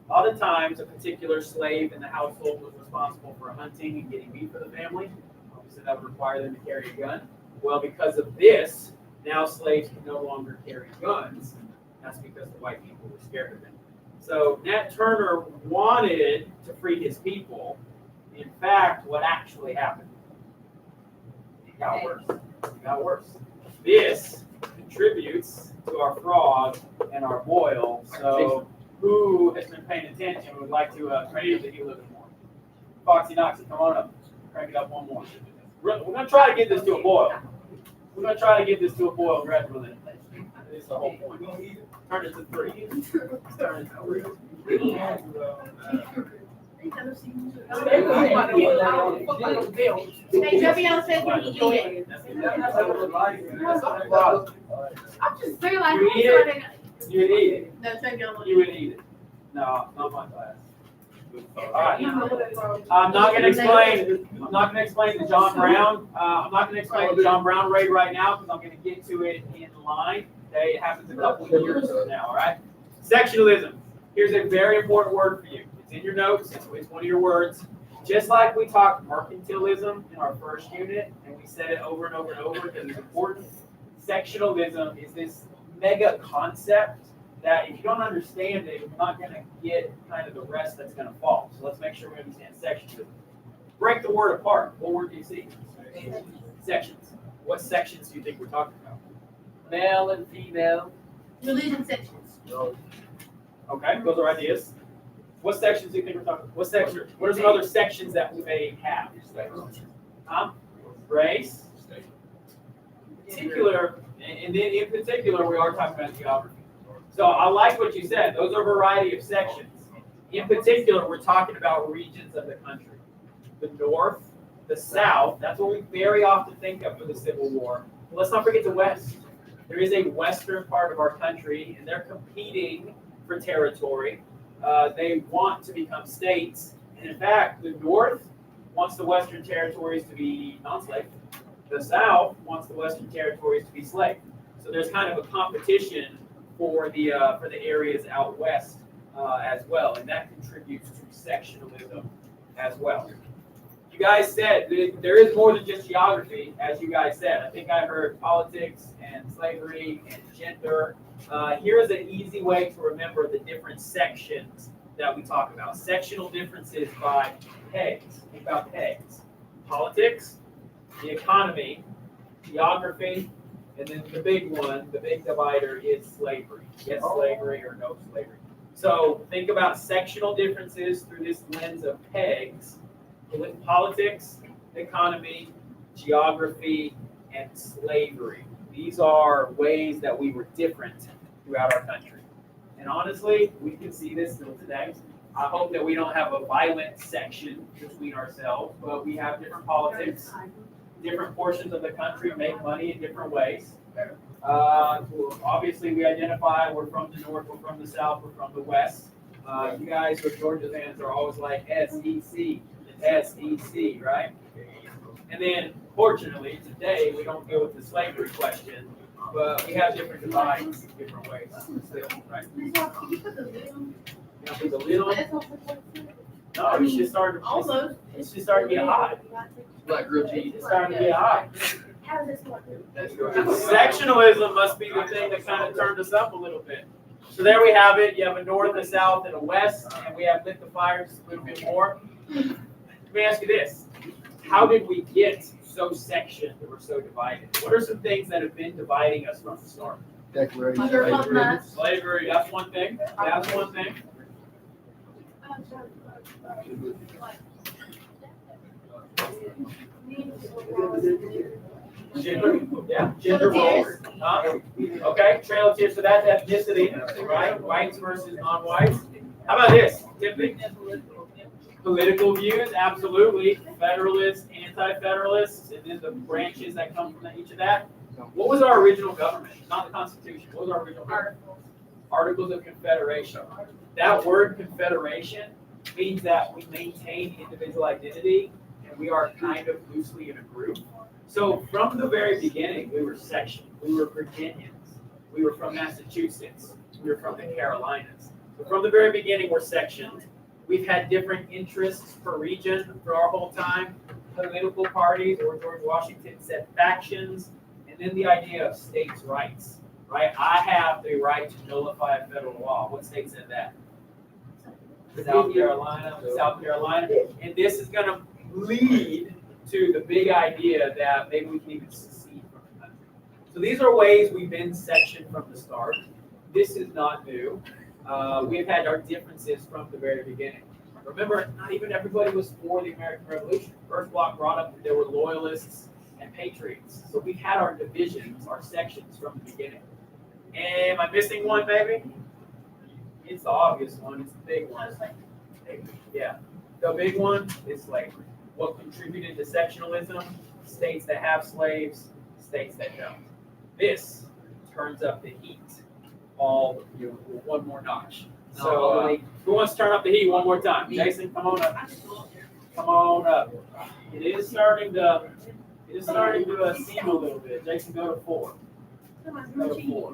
A lot of times, a particular slave in the household was responsible for hunting and getting meat for the family. Obviously, that would require them to carry a gun. Well, because of this, now slaves can no longer carry guns. That's because the white people were scared of them. So Nat Turner wanted to free his people. In fact, what actually happened? It got worse. It got worse. This contributes to our frog and our boil. So who has been paying attention would like to praise the heat a little bit more? Foxy Noxy, come on up. Crank it up one more. We're going to try to get this to a boil. We're going to try to get this to a boil gradually. That's the whole point. Turn it to 3. Turn it to 3. Hey, Javion said we can eat it. I'm just realizing. You eat it? You would eat it. No, Javion. You would eat it. No, not my class. All right. I'm not going to explain the John Brown. I'm not going to explain the John Brown raid right now because I'm going to get to it in line. Okay, it happens a couple of years from now. All right. Sectionalism. Here's a very important word for you. It's in your notes. It's one of your words. Just like we talked mercantilism in our first unit, and we said it over and over and over because it's important. Sectionalism is this mega concept that if you don't understand it, you're not going to get kind of the rest that's going to fall. So let's make sure we understand sectionalism. Break the word apart. What word do you see? Sections. What sections do you think we're talking about? Male and female. Religion sections. Okay, those are ideas. What sections do you think we're talking about? What section? What are some other sections that we may have? Race. Particular, and then in particular, we are talking about geography. So I like what you said. Those are a variety of sections. In particular, we're talking about regions of the country. The North, the South, that's what we very often think of for the Civil War. But let's not forget the West. There is a western part of our country, and they're competing for territory. They want to become states. And in fact, the North wants the Western territories to be non-slave. The South wants the Western territories to be slave. So there's kind of a competition for the areas out west as well, and that contributes to sectionalism as well. You guys said there is more than just geography, as you guys said. I think I heard politics and slavery and gender. Here is an easy way to remember the different sections that we talk about. Sectional differences by pegs. Think about pegs. Politics, the economy, geography, And then the big one, the big divider is slavery. Yes, slavery or no slavery. So think about sectional differences through this lens of pegs with politics, economy, geography, and slavery. These are ways that we were different throughout our country. And honestly, we can see this still today. I hope that we don't have a violent section between ourselves, but we have different politics. Different portions of the country make money in different ways. Obviously, we identify we're from the north, we're from the south, we're from the west. You guys with Georgia fans are always like SEC, SEC, right? And then, fortunately, today we don't deal with the slavery question, but we have different divides in different ways. Still, right? You know, put the lid on. No, it's just starting. It's just starting to get hot. Like grilled cheese. It's starting to get hot. How does this work? Sectionalism must be the thing that kind of turned us up a little bit. So there we have it. You have a north, a south, and a west, and we have lit the fires a little bit more. Let me ask you this. How did we get so sectioned or so divided? What are some things that have been dividing us from the start? Declaration. Slavery, that's one thing. That's one thing. Gender, yeah, gender roles. Okay, trail of tears, so that's ethnicity, right? Whites versus non-whites. How about this? Tiffany? Political views, absolutely. Federalists, anti-federalists, and then the branches that come from each of that. What was our original government? Not the Constitution. What was our original government? Articles of Confederation. That word confederation means that we maintain individual identity and we are kind of loosely in a group. So from the very beginning, we were sectioned. We were Virginians. We were from Massachusetts. We were from the Carolinas. So from the very beginning, we're sectioned. We've had different interests per region for our whole time. Political parties, or George Washington said factions, and then the idea of states' rights. Right? I have the right to nullify a federal law. What state said that? South Carolina, South Carolina. And this is going to lead to the big idea that maybe we can even secede from the country. So these are ways we've been sectioned from the start. This is not new. We've had our differences from the very beginning. Remember, not even everybody was for the American Revolution. First Bloc brought up that there were loyalists and patriots. So we've had our divisions, our sections from the beginning. Am I missing one, maybe? It's the obvious one. It's the big one. Yeah. The big one is slavery. What contributed to sectionalism? States that have slaves, states that don't. This turns up the heat one more notch. So who wants to turn up the heat one more time? Jason, come on up. Come on up. It is starting to seem a little bit. Jason, go to 4. Go to 4.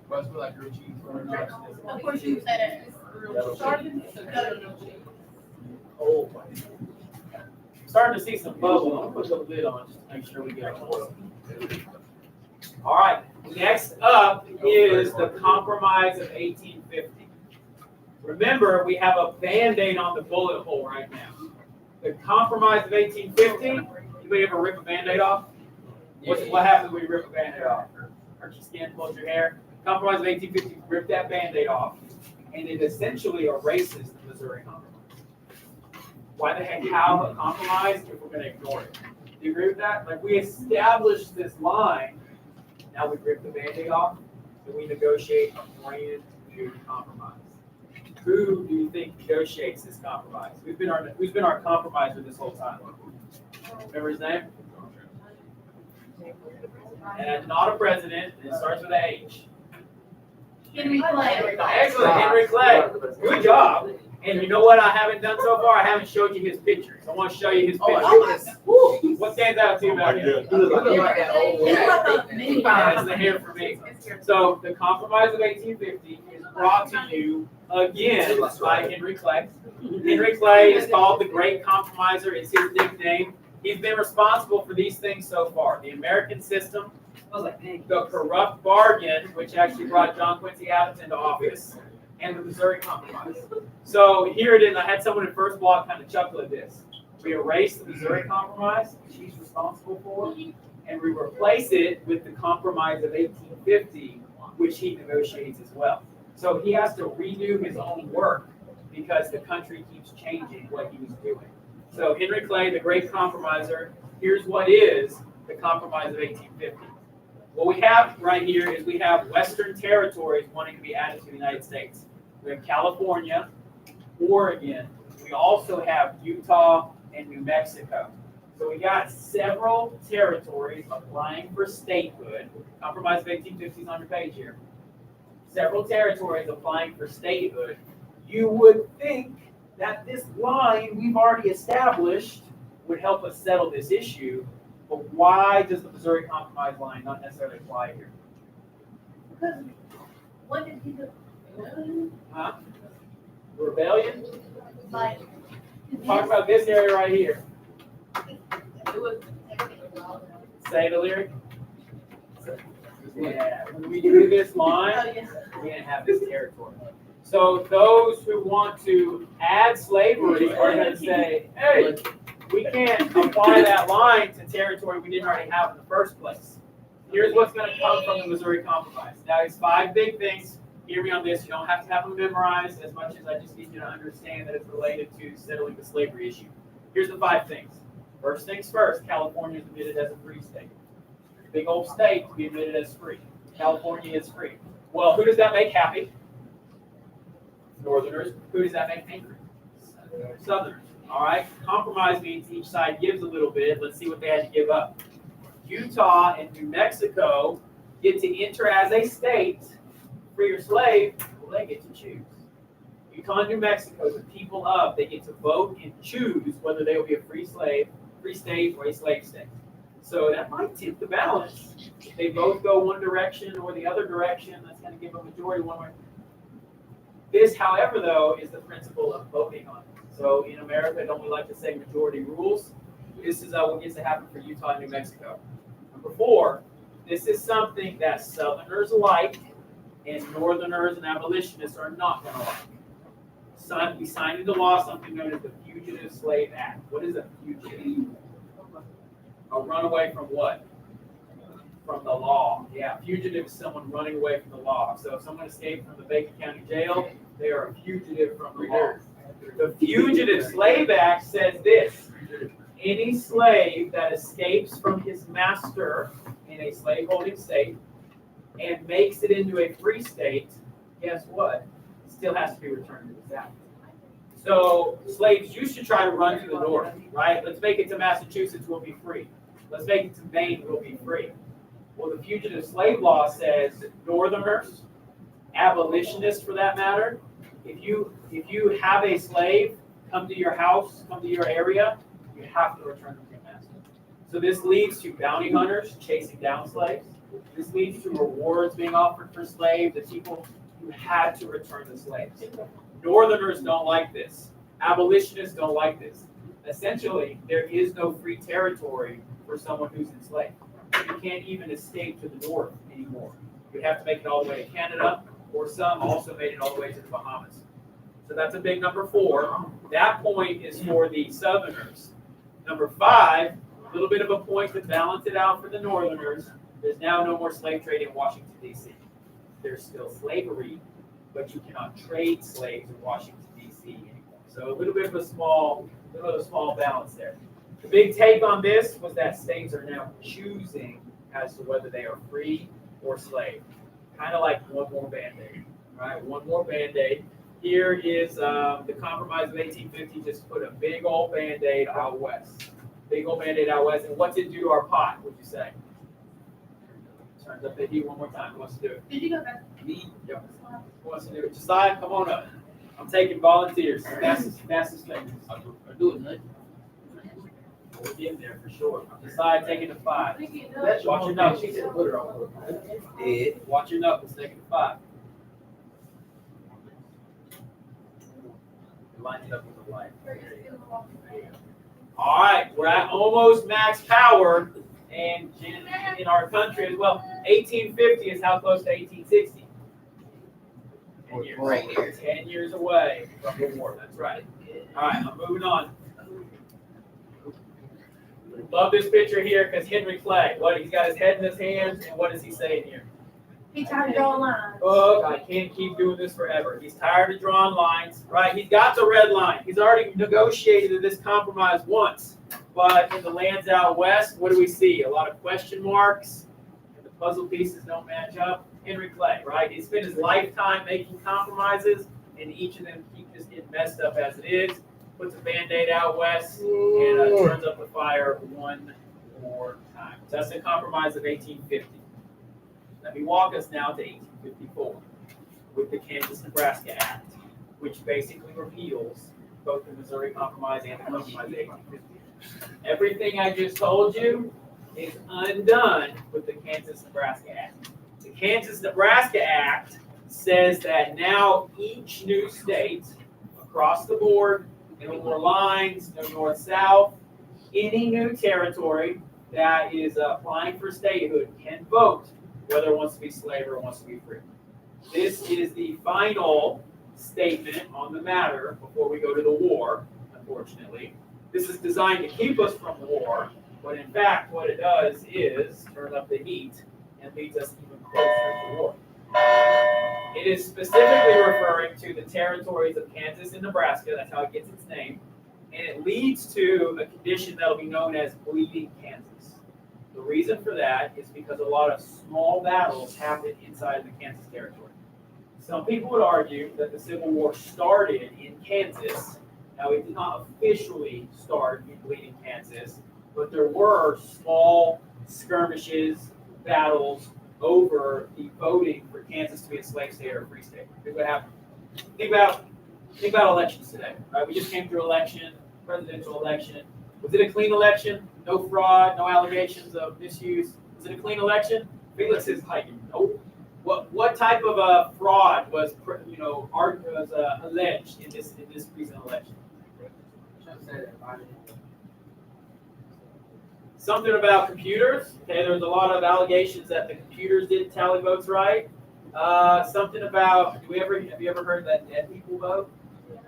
What's like grilled cheese? Of course you said it. Oh, starting to see some bubble. I'm gonna put the lid on just to make sure we get it. All right. Next up is the Compromise of 1850. Remember, we have a Band-Aid on the bullet hole right now. The Compromise of 1850. Anybody ever rip a Band-Aid off? What happens when you rip a Band-Aid off? Hurt your skin, close your hair. Compromise of 1850. Rip that Band-Aid off, and it essentially erases the Missouri Compromise. Why the heck have a compromise if we're going to ignore it? Do you agree with that? Like, we established this line, now we rip the Band-Aid off, and we negotiate a brand new compromise. Who do you think negotiates this compromise? Who's been our compromiser this whole time? Remember his name? And not a president, it starts with an H. Henry Clay. Excellent, Henry Clay. Good job. And you know what I haven't done so far? I haven't showed you his pictures. I want to show you his pictures. What stands out to you about him? That's the hair for me. So the Compromise of 1850 is brought to you again by Henry Clay. Henry Clay is called the Great Compromiser. It's his nickname. He's been responsible for these things so far: the American system, the corrupt bargain, which actually brought John Quincy Adams into office, and the Missouri Compromise. So here it is. I had someone in First Block kind of chuckle at this. We erased the Missouri Compromise, which he's responsible for, and we replace it with the Compromise of 1850, which he negotiates as well. So he has to redo his own work because the country keeps changing what he was doing. So Henry Clay, the great compromiser, here's what is the Compromise of 1850. What we have right here is we have Western territories wanting to be added to the United States. We have California, Oregon. We also have Utah and New Mexico. So we got several territories applying for statehood. Compromise of 1850 is on your page here. Several territories applying for statehood. You would think that this line we've already established would help us settle this issue, but why does the Missouri Compromise line not necessarily apply here? What did he do? Huh? Rebellion? Like, Talk about this area right here. It was, Say the lyric. Yeah, when we do this line, we didn't have this territory. So those who want to add slavery are going to say, hey, we can't apply that line to territory we didn't already have in the first place. Here's what's going to come from the Missouri Compromise. Now, it's 5 big things. Hear me on this. You don't have to have them memorized as much as I just need you to understand that it's related to settling the slavery issue. Here's the 5 things. First things first, California is admitted as a free state. Big old state to be admitted as free. California is free. Well, who does that make happy? Northerners. Who does that make angry? Southerners. All right. Compromise means each side gives a little bit. Let's see what they had to give up. Utah and New Mexico get to enter as a state, free or slave. Well, they get to choose. Utah and New Mexico, the people of, they get to vote and choose whether they will be a free state, or a slave state. So that might tip the balance. If they both go one direction or the other direction, that's going to give a majority one way. This, however, though, is the principle of voting on it. So in America, don't we like to say majority rules? This is what gets to happen for Utah and New Mexico. Number 4, this is something that Southerners like and Northerners and abolitionists are not going to like. We signed into law something known as the Fugitive Slave Act. What is a fugitive? A runaway from what? From the law. Yeah, fugitive is someone running away from the law. So if someone escaped from the Bacon County Jail, they are a fugitive from the law. The Fugitive Slave Act says this: any slave that escapes from his master in a slaveholding state and makes it into a free state, guess what? Still has to be returned to the South. So slaves used to try to run to the north, right? Let's make it to Massachusetts, we'll be free. Let's make it to Maine, we'll be free. Well, the fugitive slave law says that Northerners, abolitionists for that matter, if you have a slave come to your house, come to your area, you have to return them to your master. So this leads to bounty hunters chasing down slaves. This leads to rewards being offered for slaves, the people who had to return the slaves. Northerners don't like this. Abolitionists don't like this. Essentially, there is no free territory for someone who's enslaved. You can't even escape to the north anymore. You have to make it all the way to Canada, or some also made it all the way to the Bahamas. So that's a big number 4. That point is for the Southerners. Number 5, a little bit of a point to balance it out for the Northerners. There's now no more slave trade in Washington, D.C. There's still slavery, but you cannot trade slaves in Washington, D.C. anymore. So a little bit of a small balance there. The big take on this was that states are now choosing as to whether they are free or slave. Kind of like one more Band-Aid, right? One more Band-Aid. Here is the Compromise of 1850, just put a big old Band-Aid out west. Big old Band-Aid out west. And what's it do to our pot, would you say? Turns up the heat one more time. Who wants to do it? did you go back? Me? Yep. Who wants to do it? Josiah, come on up. I'm taking volunteers. Fastest fingers. I'll do it, man. We'll get in there for sure. Josiah taking the 5. That's Watch your notes. She said put her on. Watch your notes. Taking the 5. Line it up with the light. All right, we're at almost max power, and in our country as well. 1850 is how close to 1860. 10 years. 10 years away from the war. That's right. All right, I'm moving on. love this picture here because Henry Clay, he's got his head in his hands, and what is he saying here? He tried to draw a line. Oh, I can't keep doing this forever. He's tired of drawing lines, right? He's got the red line. He's already negotiated this compromise once. But in the lands out west, what do we see? A lot of question marks, and the puzzle pieces don't match up. Henry Clay, right? He spent his lifetime making compromises, and each of them keep just getting messed up as it is. Puts a Band-Aid out west, and turns up the fire one more time. So that's the compromise of 1850. Let me walk us now to 1854 with the Kansas-Nebraska Act, which basically repeals both the Missouri Compromise and the Compromise of 1850. Everything I just told you is undone with the Kansas-Nebraska Act. The Kansas-Nebraska Act says that now each new state across the board, no more lines, no north-south, any new territory that is applying for statehood can vote whether it wants to be slave or wants to be free. This is the final statement on the matter before we go to the war, unfortunately. This is designed to keep us from war, but in fact what it does is turn up the heat and leads us even closer to war. It is specifically referring to the territories of Kansas and Nebraska, that's how it gets its name, and it leads to a condition that will be known as bleeding Kansas. The reason for that is because a lot of small battles happen inside of the Kansas territory. Some people would argue that the Civil War started in Kansas. Now, it did not officially start in bleeding Kansas, but there were small skirmishes, battles over the voting for Kansas to be a slave state or a free state. Here's what happened. Think about elections today, right? We just came through election, presidential election. Was it a clean election? No fraud, no allegations of misuse. Was it a clean election? Felix is like, nope. What type of a fraud was alleged in this recent election? Something about computers. Okay, there was a lot of allegations that the computers didn't tally votes right. Something about have you ever heard that dead people vote?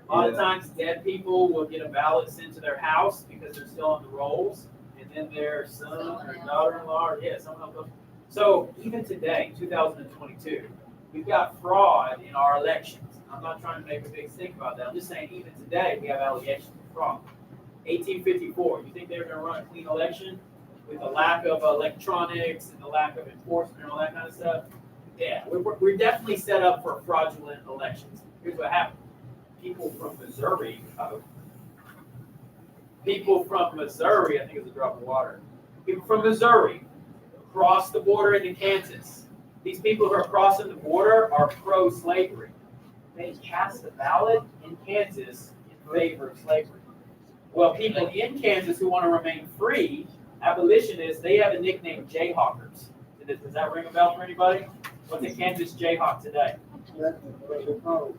A lot of times dead people will get a ballot sent to their house because they're still on the rolls, and then their son or daughter-in-law, someone else goes. So even today, 2022, we've got fraud in our elections. I'm not trying to make a big stink about that. I'm just saying even today we have allegations of fraud. 1854, you think they were going to run a clean election with the lack of electronics and the lack of enforcement and all that kind of stuff? Yeah, we're definitely set up for fraudulent elections. Here's what happened. People from Missouri, I think it's a drop of water. People from Missouri cross the border into Kansas. These people who are crossing the border are pro-slavery. They cast a ballot in Kansas in favor of slavery. Well, people in Kansas who want to remain free, abolitionists, they have a nickname, Jayhawkers. Does that ring a bell for anybody? What's a Kansas Jayhawk today?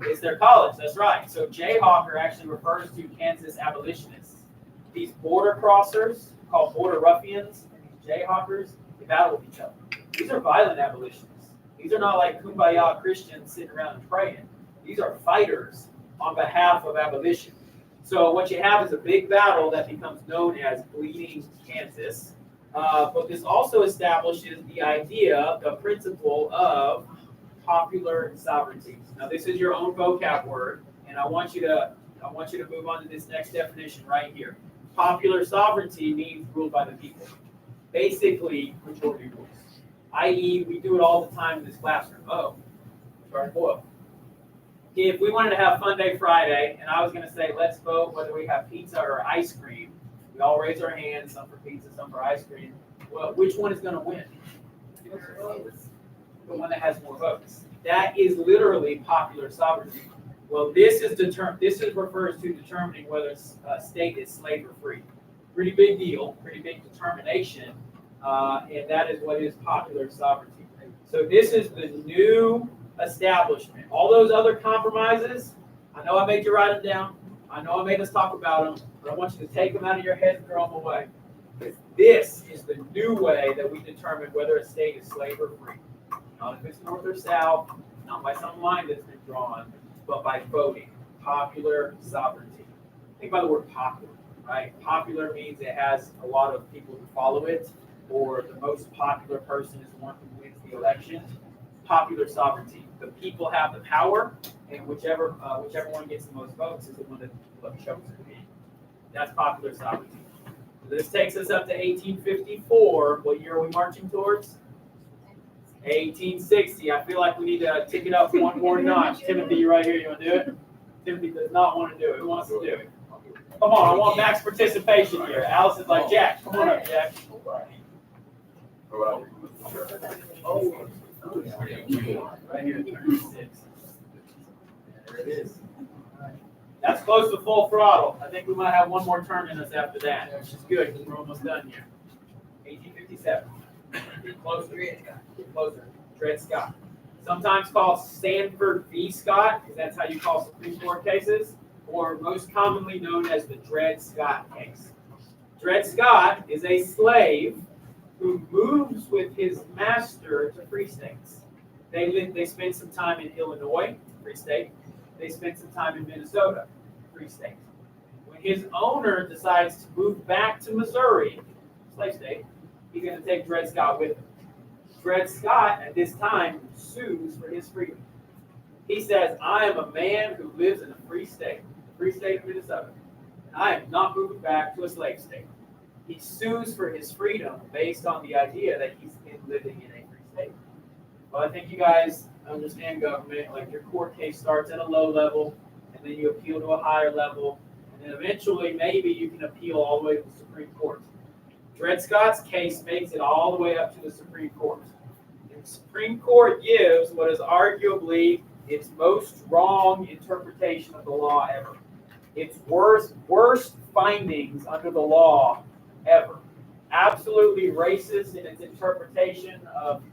It's their college, that's right. So Jayhawker actually refers to Kansas abolitionists. These border crossers, called border ruffians, and these Jayhawkers, they battle with each other. These are violent abolitionists. These are not like kumbaya Christians sitting around and praying. These are fighters on behalf of abolition. So what you have is a big battle that becomes known as Bleeding Kansas. But this also establishes the idea, the principle of popular sovereignty. Now this is your own vocab word, and I want you to move on to this next definition right here. Popular sovereignty means ruled by the people. Basically, majority rules. I.e., we do it all the time in this classroom. Oh, starting to boil. If we wanted to have Fun Day Friday, and I was going to say, let's vote whether we have pizza or ice cream, we all raise our hands, some for pizza, some for ice cream. Well, which one is going to win? The one that has more votes. That is literally popular sovereignty. Well, this refers to determining whether a state is slave or free. Pretty big deal, pretty big determination, and that is what is popular sovereignty. So this is the new establishment. All those other compromises, I know I made you write them down. I know I made us talk about them, but I want you to take them out of your head and throw them away. Because this is the new way that we determine whether a state is slave or free. Not if it's north or south, not by some line that's been drawn, but by voting. Popular sovereignty. Think about the word popular. right? Popular means it has a lot of people who follow it, or the most popular person is the one who wins the election. Popular sovereignty. The people have the power, and whichever one gets the most votes is the one that chose to be. That's popular sovereignty. This takes us up to 1854. What year are we marching towards? 1860. I feel like we need to tick it up one more notch. Timothy, you right here. You want to do it? Timothy does not want to do it. Who wants to do it? Come on, I want max participation here. Alice is like, Jack, come on up, Jack. Oh, right here, 36. There it is. That's close to full throttle. I think we might have one more turn in us after that, which is good because we're almost done here. 1857. Get closer. Get closer. Dred Scott. Sometimes called Sanford v. Scott, because that's how you call Supreme Court cases, or most commonly known as the Dred Scott case. Dred Scott is a slave who moves with his master to free states. They spend some time in Illinois, free state. They spent some time in Minnesota, free state. When his owner decides to move back to Missouri, slave state, he's going to take Dred Scott with him. Dred Scott, at this time, sues for his freedom. He says, I am a man who lives in a free state of Minnesota, and I am not moving back to a slave state. He sues for his freedom based on the idea that he's been living in a free state. Well, I think you guys understand government. Like, your court case starts at a low level, and then you appeal to a higher level, and then eventually maybe you can appeal all the way to the Supreme Court. Dred Scott's case makes it all the way up to the Supreme Court. And the Supreme Court gives what is arguably its most wrong interpretation of the law ever. Its worst findings under the law ever. Absolutely racist in its interpretation of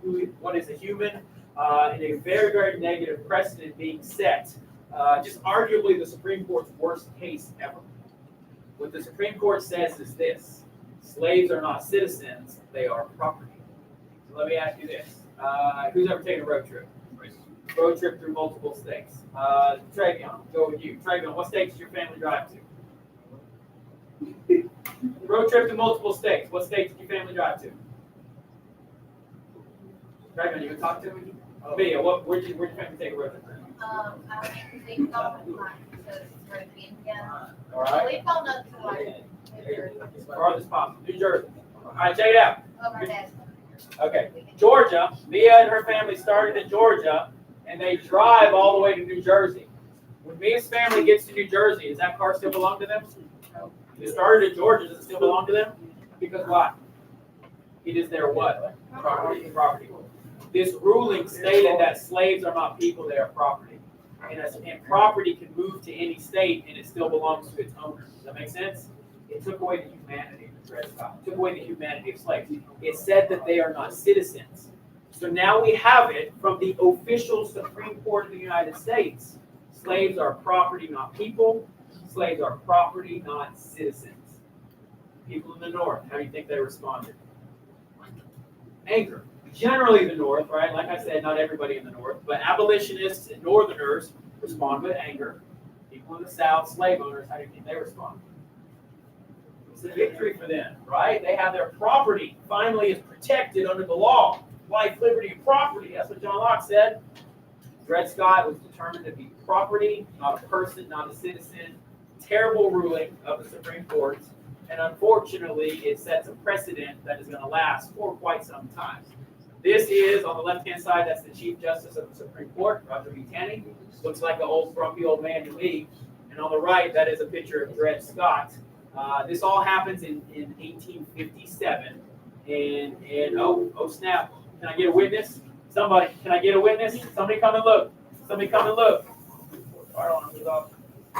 what is a human, and a very, very negative precedent being set. Just arguably the Supreme Court's worst case ever. What the Supreme Court says is this: slaves are not citizens, they are property. So let me ask you this. Who's ever taken a road trip? Road trip through multiple states. Travion, go with you. Travion, what states does your family drive to? Road trip to multiple states. What states did your family drive to? Travion, you can talk to me? Mia, where'd your family take a road trip? I think they go like to Virginia. All right. We've gone up to like New Jersey. As far as possible. New Jersey. All right, check it out. Oh, my dad's. Okay. Georgia. Mia and her family started in Georgia, and they drive all the way to New Jersey. When Mia's family gets to New Jersey, does that car still belong to them? No. They started in Georgia. Does it still belong to them? Because why? It is their what? Property. This ruling stated that slaves are not people, they are property. And property can move to any state and it still belongs to its owner. Does that make sense? It took away the humanity of Dred Scott. It took away the humanity of slaves. It said that they are not citizens. So now we have it from the official Supreme Court of the United States. Slaves are property, not people. Slaves are property, not citizens. People in the North, how do you think they responded? Anger. Generally the North, right? Like I said, not everybody in the North, but abolitionists and Northerners respond with anger. People in the South, slave owners, how do you think they respond? It's a victory for them, right? They have their property finally is protected under the law. Life, liberty, and property. That's what John Locke said. Dred Scott was determined to be property, not a person, not a citizen. Terrible ruling of the Supreme Court. And unfortunately, it sets a precedent that is going to last for quite some time. This is, on the left-hand side, that's the Chief Justice of the Supreme Court, Roger B. Taney. Looks like an old, grumpy old man to me. And on the right, that is a picture of Dred Scott. This all happens in 1857. And oh snap. Can I get a witness? Somebody, can I get a witness? Somebody come and look. Somebody come and look.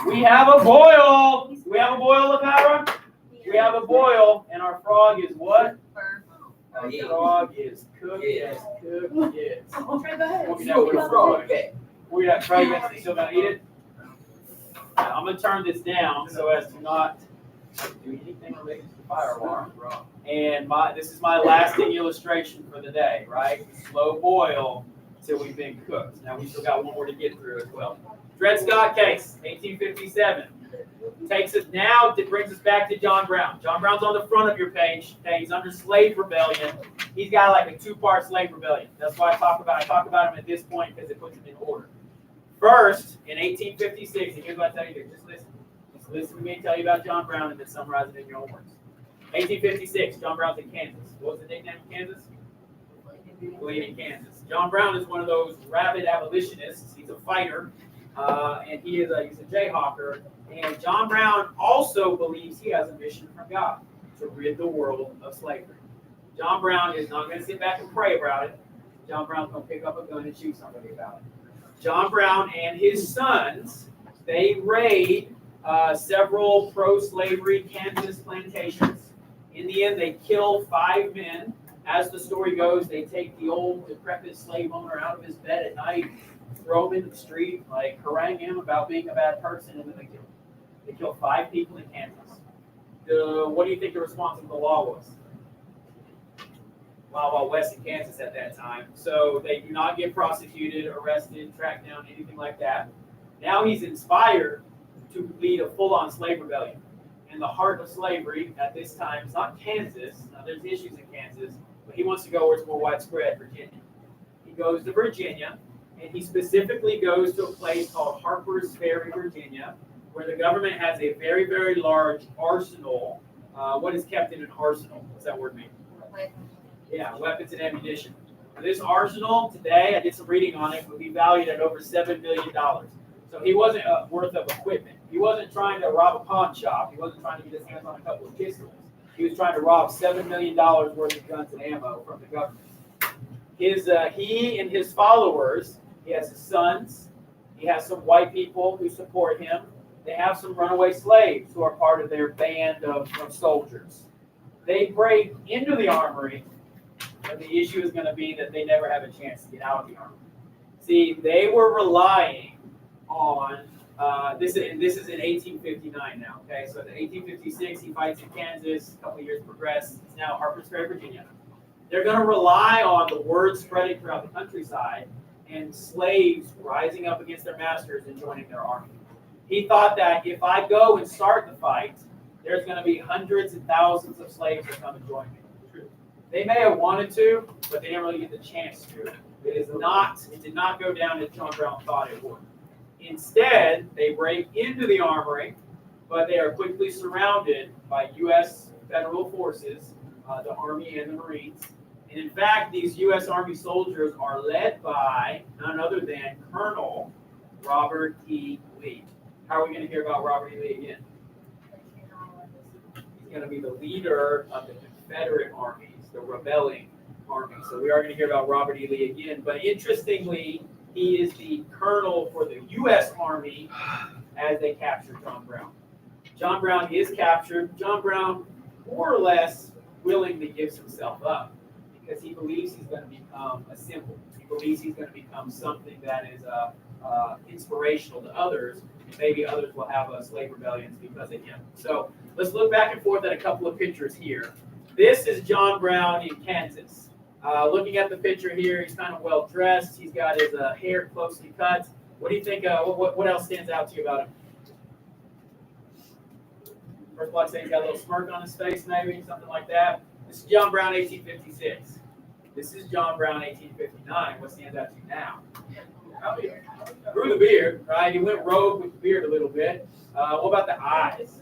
We have a boil. We have a boil, Lakara. We have a boil, and our frog is what? Our frog is cooked as cooked is. We're not trying to still gonna eat it. I'm gonna turn this down so as to not do anything related to the fire alarm. And this is my lasting illustration for the day, right? Slow boil till we've been cooked. Now we still got one more to get through as well. Dred Scott case, 1857. Takes us now, it brings us back to John Brown. John Brown's on the front of your page. Okay, he's under slave rebellion. He's got like a two-part slave rebellion. That's why I talk about him at this point because it puts him in order. First, in 1856, and here's what I tell you to do. Just listen. Just listen to me and tell you about John Brown and then summarize it in your own words. 1856, John Brown's in Kansas. What was the nickname of Kansas? Bleeding Kansas. John Brown is one of those rabid abolitionists. He's a fighter, and he's a Jayhawker. And John Brown also believes he has a mission from God to rid the world of slavery. John Brown is not going to sit back and pray about it. John Brown's going to pick up a gun and shoot somebody about it. John Brown and his sons, they raid several pro-slavery Kansas plantations. In the end, they kill 5 men. As the story goes, they take the old decrepit slave owner out of his bed at night, throw him into the street, like harangue him about being a bad person, and then they kill him. They kill 5 people in Kansas. What do you think the response of the law was? Wild Wild West in Kansas at that time. So they do not get prosecuted, arrested, tracked down, anything like that. Now he's inspired to lead a full-on slave rebellion. And the heart of slavery at this time is not Kansas. Now there's issues in Kansas, but he wants to go where it's more widespread, Virginia. He goes to Virginia, and he specifically goes to a place called Harper's Ferry, Virginia, where the government has a very, very large arsenal. What is kept in an arsenal? What's that word mean? Yeah, weapons and ammunition. Now, this arsenal today, I did some reading on it, would be valued at over $7 million. So he wasn't worth of equipment. He wasn't trying to rob a pawn shop. He wasn't trying to get his hands on a couple of pistols. He was trying to rob $7 million worth of guns and ammo from the government. He and his followers, he has his sons, he has some white people who support him. They have some runaway slaves who are part of their band of soldiers. They break into the armory, but the issue is going to be that they never have a chance to get out of the armory. See, they were relying on this is in 1859 now. Okay, so in 1856 he fights in Kansas. A couple of years progress. It's now Harper's Ferry, Virginia. They're going to rely on the word spreading throughout the countryside and slaves rising up against their masters and joining their army. He thought that if I go and start the fight, there's going to be hundreds and thousands of slaves that come and join me. They may have wanted to, but they didn't really get the chance to. It did not go down as John Brown thought it would. Instead, they break into the armory, but they are quickly surrounded by U.S. federal forces, the Army and the Marines. And in fact, these U.S. Army soldiers are led by none other than Colonel Robert E. Lee. How are we going to hear about Robert E. Lee again? He's going to be the leader of the Confederate armies, the rebelling army. So we are going to hear about Robert E. Lee again. But interestingly, he is the colonel for the U.S. Army as they capture John Brown. John Brown is captured. John Brown, more or less, willingly gives himself up because he believes he's going to become a symbol. He believes he's going to become something that is inspirational to others. And maybe others will have slave rebellions because of him. So let's look back and forth at a couple of pictures here. This is John Brown in Kansas. Looking at the picture here, he's kind of well dressed. He's got his hair closely cut. What do you think? What else stands out to you about him? First block saying he's got a little smirk on his face, maybe something like that. This is John Brown, 1856. This is John Brown, 1859. What stands out to you now? Grew the beard, right? He went rogue with the beard a little bit. What about the eyes?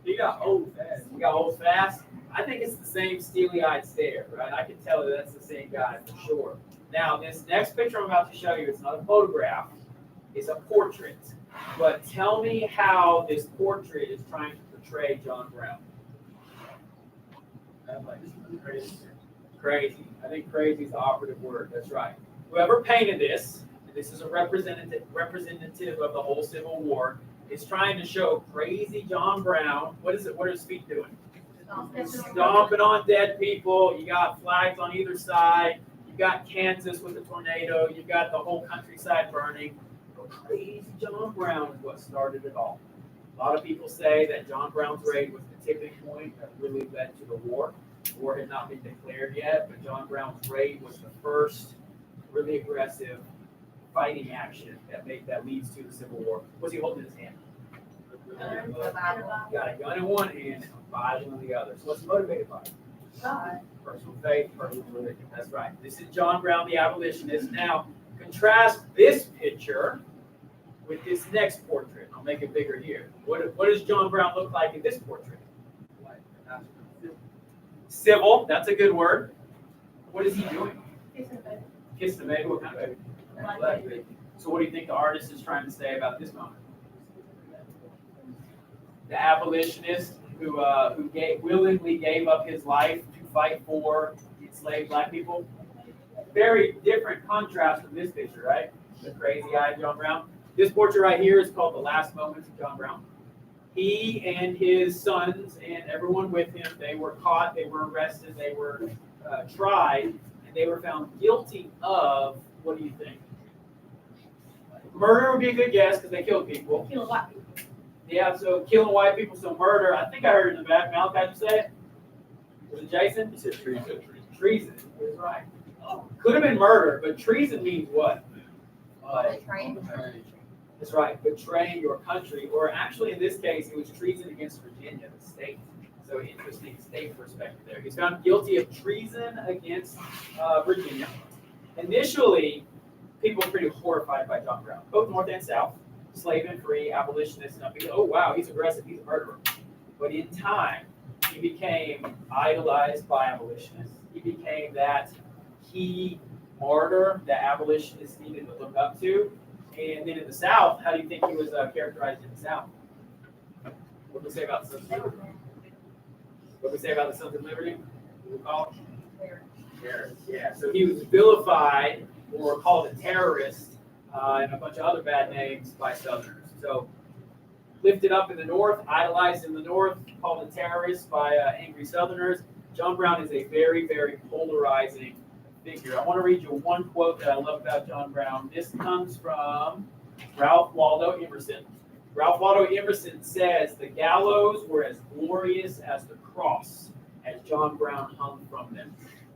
He got old fast. He got old fast. I think it's the same steely-eyed stare, right? I can tell that that's the same guy for sure. Now, this next picture I'm about to show you, it's not a photograph, it's a portrait. But tell me how this portrait is trying to portray John Brown. Crazy. I think crazy is the operative word. That's right. Whoever painted this, and this is a representative of the whole Civil War, is trying to show crazy John Brown. What is it? What are his feet doing? Stomping on dead people. You got flags on either side. You got Kansas with a tornado. You got the whole countryside burning. But crazy John Brown is what started it all. A lot of people say that John Brown's raid was the tipping point that really led to the war. The war had not been declared yet, but John Brown's raid was the first really aggressive fighting action that leads to the Civil War. What's he holding in his hand? Got a gun in one hand and a Bible in the other. So what's motivated by? Personal faith, personal religion. That's right. This is John Brown, the abolitionist. Now, contrast this picture with this next portrait. I'll make it bigger here. What does John Brown look like in this portrait? Civil. That's a good word. What is he doing? Kiss the baby. What kind of baby? Black baby. So what do you think the artist is trying to say about this moment? The abolitionist who willingly gave up his life to fight for enslaved black people. Very different contrast from this picture, right? The crazy-eyed John Brown. This portrait right here is called The Last Moments of John Brown. He and his sons and everyone with him, they were caught, they were arrested, they were tried, and they were found guilty of, what do you think? Murder would be a good guess because they killed people. Kill white people. Yeah, so killing white people, so murder. I think I heard in the back. Malachi, you say it? Was it Jason? He said treason. Treason. That's right. Could have been murder, but treason means what? That's right, betraying your country, or actually in this case, it was treason against Virginia, the state. So interesting state perspective there. He's found guilty of treason against Virginia. Initially, people were pretty horrified by John Brown, both North and South, slave and free, abolitionists, and people, oh wow, he's aggressive, he's a murderer. But in time, he became idolized by abolitionists. He became that key martyr that abolitionists needed to look up to. And then in the South, how do you think he was characterized in the South? What do we say about the Sons of Liberty? What do we say about the Sons of Liberty? What do we call them? Terrorists. Yeah, so he was vilified or called a terrorist and a bunch of other bad names by Southerners. So lifted up in the North, idolized in the North, called a terrorist by angry Southerners. John Brown is a very, very polarizing figure. I want to read you one quote that I love about John Brown. This comes from Ralph Waldo Emerson. Ralph Waldo Emerson says, "The gallows were as glorious as the cross, as John Brown hung from them."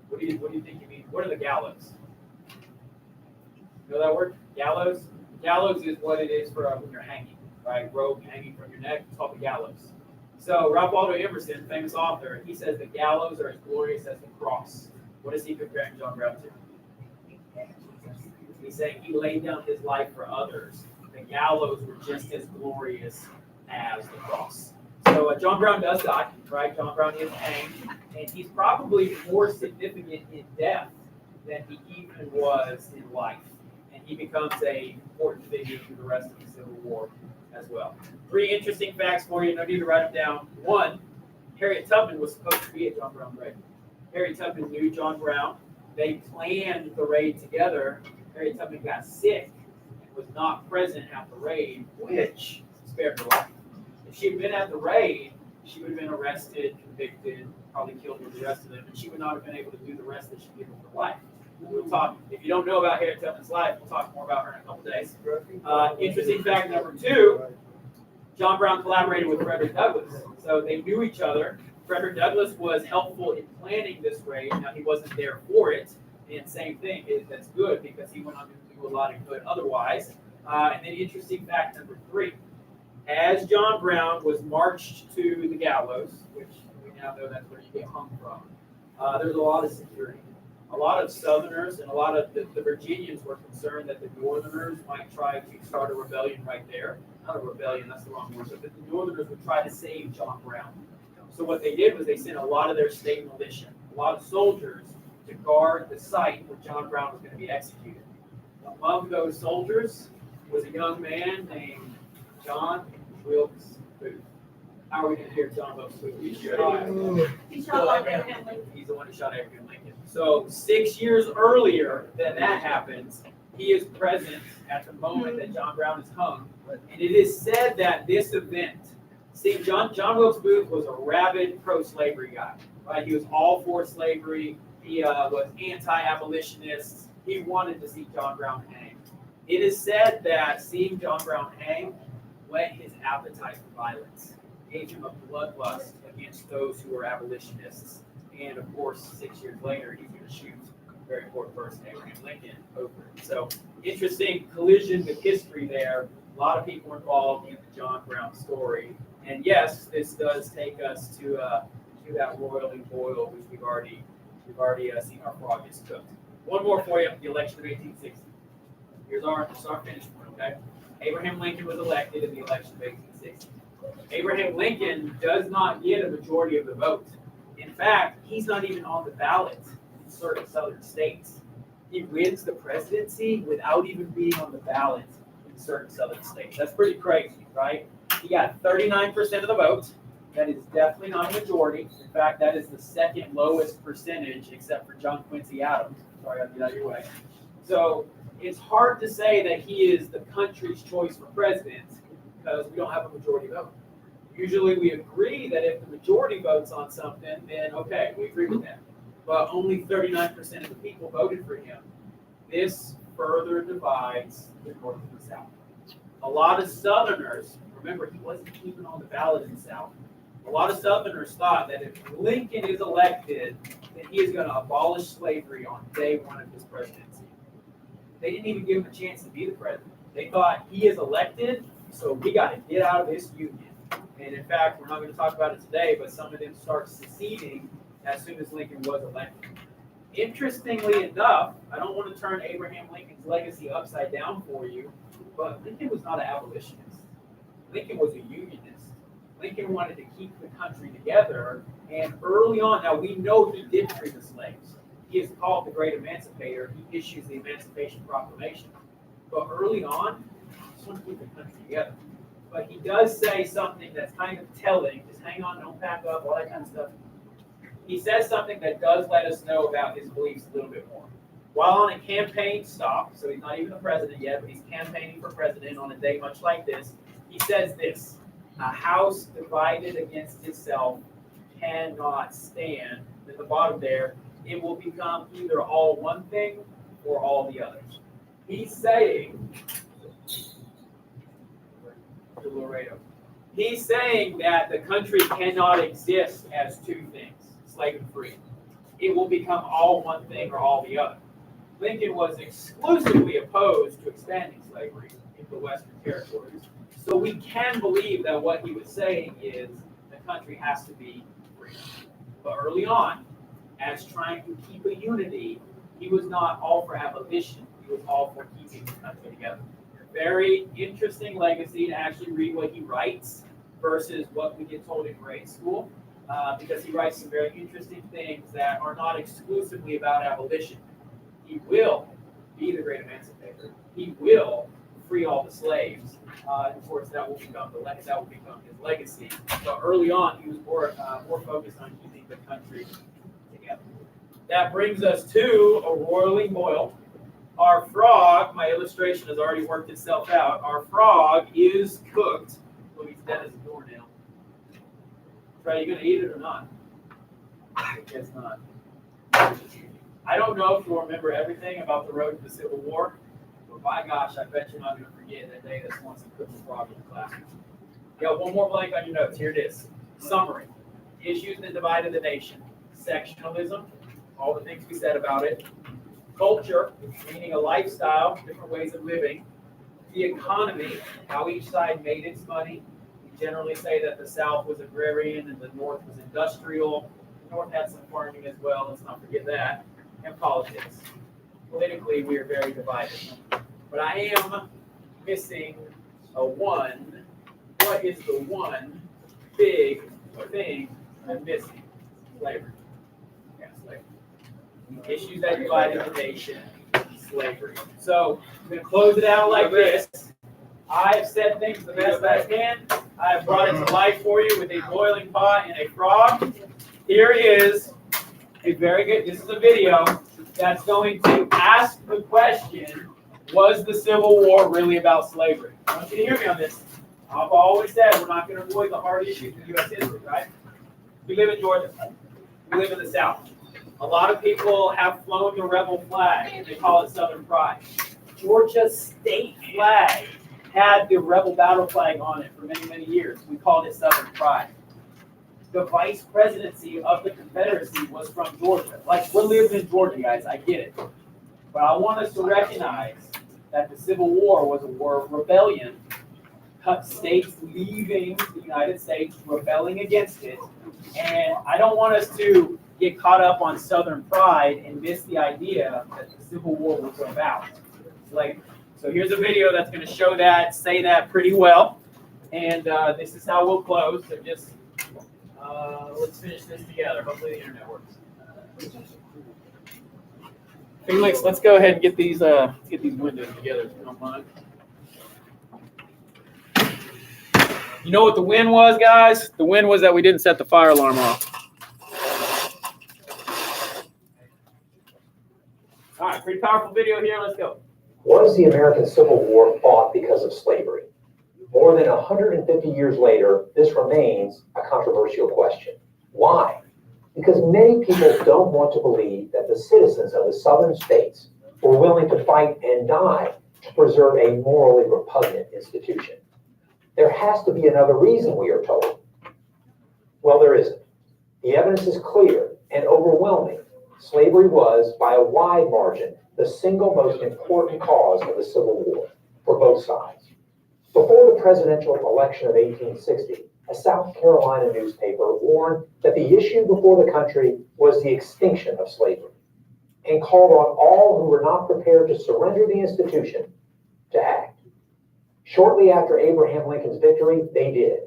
What do you think he means? What are the gallows? You know that word? Gallows? Gallows is what it is for when you're hanging, right? Rope hanging from your neck, it's called the gallows. So Ralph Waldo Emerson, famous author, he says the gallows are as glorious as the cross. What is he comparing John Brown to? He's saying he laid down his life for others. The gallows were just as glorious as the cross. So John Brown does die, right? John Brown is hanged, and he's probably more significant in death than he even was in life. And he becomes an important figure through the rest of the Civil War as well. 3 interesting facts for you, no need to write them down. 1, Harriet Tubman was supposed to be at John Brown's grave. Harriet Tubman knew John Brown. They planned the raid together. Harriet Tubman got sick and was not present at the raid, which spared her life. If she had been at the raid, she would have been arrested, convicted, probably killed with the rest of them, and she would not have been able to do the rest that she did with her life. We'll talk. If you don't know about Harriet Tubman's life, we'll talk more about her in a couple days. Interesting fact number 2, John Brown collaborated with Frederick Douglass. So they knew each other. Frederick Douglass was helpful in planning this raid. Now, he wasn't there for it. And same thing, that's good because he went on to do a lot of good otherwise. And then interesting fact number 3, as John Brown was marched to the gallows, which we now know that's where you get hung from, there was a lot of security. A lot of Southerners and a lot of the Virginians were concerned that the Northerners might try to start a rebellion right there. Not a rebellion, that's the wrong word, but that the Northerners would try to save John Brown. So what they did was they sent a lot of their state militia, a lot of soldiers, to guard the site where John Brown was going to be executed. Among those soldiers was a young man named John Wilkes Booth. How are we going to hear John Wilkes Booth? He's He shot Abraham Lincoln. He's the one who shot Abraham Lincoln. So 6 years earlier than that happens, he is present at the moment that John Brown is hung. And it is said that this event, see, John Wilkes Booth was a rabid pro-slavery guy, right? He was all for slavery. He was anti-abolitionist. He wanted to see John Brown hang. It is said that seeing John Brown hang whet his appetite for violence, gave him a bloodlust against those who were abolitionists. And of course, 6 years later, he's going to shoot a very important person, Abraham Lincoln, over it. So interesting collision with history there A lot of people involved in the John Brown story. And yes, this does take us to that roiling boil, which we've already seen our frog is cooked. One more for you, the election of 1860. Here's our finish point, okay? Abraham Lincoln was elected in the election of 1860. Abraham Lincoln does not get a majority of the vote. In fact, he's not even on the ballot in certain southern states. He wins the presidency without even being on the ballot in certain southern states. That's pretty crazy, right? He got 39% of the vote. That is definitely not a majority. In fact, that is the second lowest percentage except for John Quincy Adams. Sorry, I'll get out of your way. So it's hard to say that he is the country's choice for president because we don't have a majority vote. Usually we agree that if the majority votes on something, then okay, we agree with that. But only 39% of the people voted for him. This further divides the North and the South. A lot of Southerners, remember he wasn't even on the ballot in the South. A lot of Southerners thought that if Lincoln is elected, then he is going to abolish slavery on day one of his presidency. They didn't even give him a chance to be the president. They thought he is elected, so we got to get out of this union. And in fact, we're not going to talk about it today, but some of them start seceding as soon as Lincoln was elected. Interestingly enough, I don't want to turn Abraham Lincoln's legacy upside down for you, but Lincoln was not an abolitionist. Lincoln was a unionist. Lincoln wanted to keep the country together, and early on, now we know he did free the slaves. He is called the Great Emancipator. He issues the Emancipation Proclamation. But early on, he just wanted to keep the country together. But he does say something that's kind of telling. Just hang on, don't pack up, all that kind of stuff. He says something that does let us know about his beliefs a little bit more. While on a campaign stop, so he's not even the president yet, but he's campaigning for president on a day much like this, he says this: a house divided against itself cannot stand. At the bottom there, it will become either all one thing or all the others. He's saying, he's saying that the country cannot exist as two things, slave and free. It will become all one thing or all the other. Lincoln was exclusively opposed to expanding slavery into the Western territories. So we can believe that what he was saying is the country has to be free. But early on, as trying to keep a unity, he was not all for abolition. He was all for keeping the country together. Very interesting legacy to actually read what he writes versus what we get told in grade school, because he writes some very interesting things that are not exclusively about abolition. He will be the Great Emancipator. He will free all the slaves. And of course, that will become his legacy. But early on, he was more focused on keeping the country together. That brings us to a roiling boil. Our frog, my illustration has already worked itself out. Our frog is cooked. Look, he's dead as a doornail. Are you going to eat it or not? I guess not. I don't know if you'll remember everything about the road to the Civil War, but by gosh, I bet you're not going to forget that day that Swanson cooked the frog in the classroom. You got one more blank on your notes. Here it is. Summary. Issues that divided the nation. Sectionalism, all the things we said about it. Culture, meaning a lifestyle, different ways of living. The economy, how each side made its money. We generally say that the South was agrarian and the North was industrial. The North had some farming as well, let's not forget that. And politics. Politically, we are very divided. But I am missing a one. What is the one big thing I'm missing? Slavery. Yeah, slavery. Issues that divided the nation, slavery. So I'm going to close it out like this. I have said things the best I can. I have brought it to life for you with a boiling pot and a frog. Here is a very good, this is a video that's going to ask the question, was the Civil War really about slavery? I want you to hear me on this. I've always said we're not going to avoid the hard issues in U.S. history, right? We live in Georgia. We live in the South. A lot of people have flown the rebel flag, and they call it Southern Pride. Georgia's state flag had the rebel battle flag on it for many, many years. We called it Southern Pride. The vice presidency of the Confederacy was from Georgia. Like, we're living in Georgia, guys. I get it. But I want us to recognize that the Civil War was a war of rebellion states leaving the United States, rebelling against it. And I don't want us to get caught up on Southern pride and miss the idea that the Civil War was about. So here's a video that's going to show that, say that pretty well. And this is how we'll close. So just let's finish this together. Hopefully the internet works. Felix, let's go ahead and get these windows together if you don't mind. You know what the win was, guys? The win was that we didn't set the fire alarm off. All right, pretty powerful video here. Let's go. Was the American Civil War fought because of slavery? More than 150 years later, this remains a controversial question. Why? Because many people don't want to believe that the citizens of the southern states were willing to fight and die to preserve a morally repugnant institution. There has to be another reason, we are told. Well, there isn't. The evidence is clear and overwhelming. Slavery was, by a wide margin, the single most important cause of the Civil War for both sides. Before the presidential election of 1860, a South Carolina newspaper warned that the issue before the country was the extinction of slavery and called on all who were not prepared to surrender the institution to act. Shortly after Abraham Lincoln's victory, they did.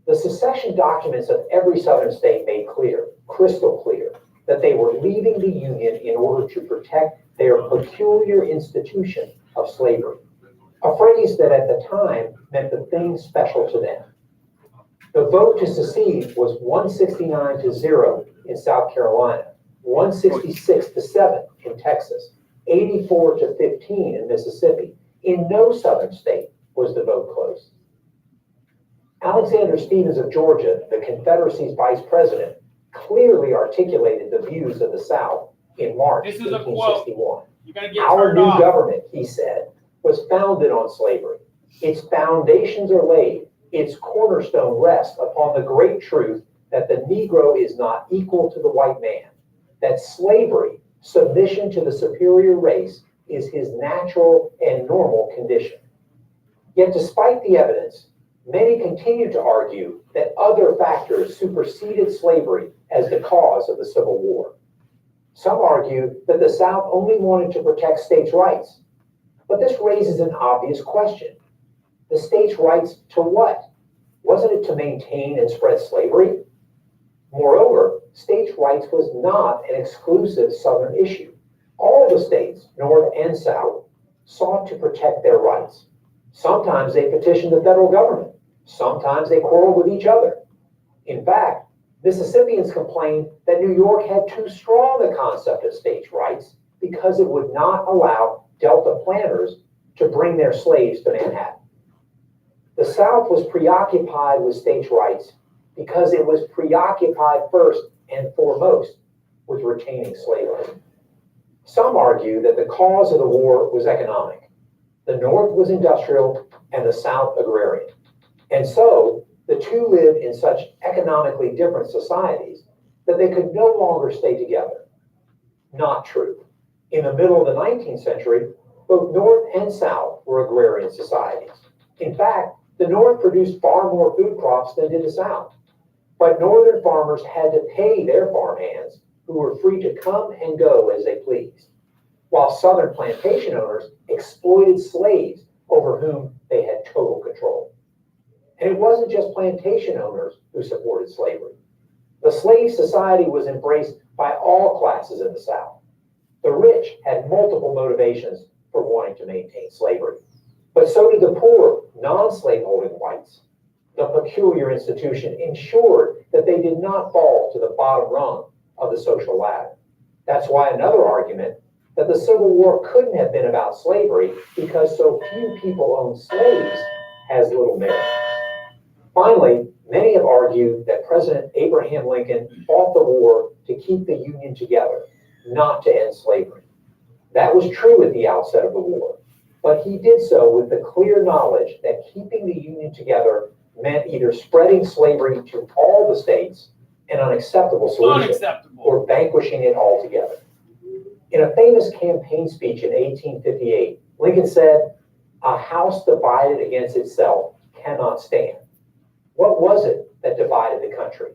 The secession documents of every southern state made clear, crystal clear, that they were leaving the Union in order to protect their peculiar institution of slavery, a phrase that at the time meant the thing special to them. The vote to secede was 169-0 in South Carolina, 166-7 in Texas, 84-15 in Mississippi. In no southern state was the vote close. Alexander Stephens of Georgia, the Confederacy's vice president, clearly articulated the views of the South in March 1861. Our new government, he said, was founded on slavery. Its foundations are laid. Its cornerstone rests upon the great truth that the Negro is not equal to the white man, that slavery, submission to the superior race, is his natural and normal condition. Yet despite the evidence, many continue to argue that other factors superseded slavery as the cause of the Civil War. Some argue that the South only wanted to protect states' rights. But this raises an obvious question. The states' rights to what? Wasn't it to maintain and spread slavery? Moreover, states' rights was not an exclusive Southern issue. All the states, North and South, sought to protect their rights. Sometimes they petitioned the federal government. Sometimes they quarreled with each other. In fact, Mississippians complained that New York had too strong a concept of states' rights because it would not allow Delta planters to bring their slaves to Manhattan. The South was preoccupied with states' rights because it was preoccupied first and foremost with retaining slavery. Some argue that the cause of the war was economic. The North was industrial and the South agrarian. And so the two lived in such economically different societies that they could no longer stay together. Not true. In the middle of the 19th century, both North and South were agrarian societies. In fact, the North produced far more food crops than did the South. But Northern farmers had to pay their farmhands, who were free to come and go as they pleased, while Southern plantation owners exploited slaves over whom they had total control. And it wasn't just plantation owners who supported slavery. The slave society was embraced by all classes in the South. The rich had multiple motivations for wanting to maintain slavery, but so did the poor, non-slaveholding whites. The peculiar institution ensured that they did not fall to the bottom rung of the social ladder. That's why another argument that the Civil War couldn't have been about slavery because so few people owned slaves has little merit. Finally, many have argued that President Abraham Lincoln fought the war to keep the Union together, not to end slavery. That was true at the outset of the war, but he did so with the clear knowledge that keeping the Union together meant either spreading slavery to all the states, an unacceptable solution, or vanquishing it altogether. In a famous campaign speech in 1858, Lincoln said, "A house divided against itself cannot stand. What was it that divided the country?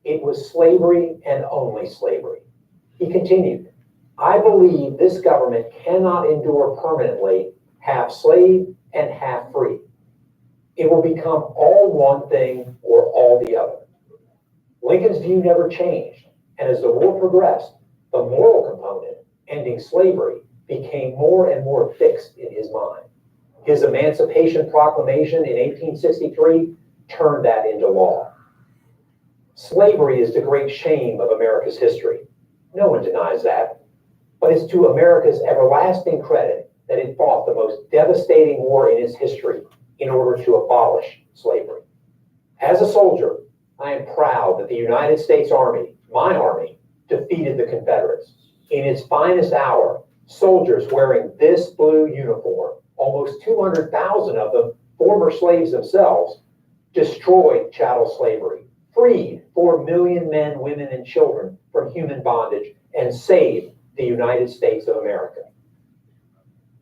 It was slavery and only slavery. He continued, I believe this government cannot endure permanently half slave and half free. It will become all one thing or all the other. Lincoln's view never changed, and as the war progressed, the moral component, ending slavery, became more and more fixed in his mind. His Emancipation Proclamation in 1863 turned that into law. Slavery is the great shame of America's history. No one denies that. But it's to America's everlasting credit that it fought the most devastating war in its history in order to abolish slavery. As a soldier, I am proud that the United States Army, my army, defeated the Confederates. In its finest hour, soldiers wearing this blue uniform, almost 200,000 of them former slaves themselves, destroyed chattel slavery, freed 4 million men, women, and children from human bondage, and saved the United States of America.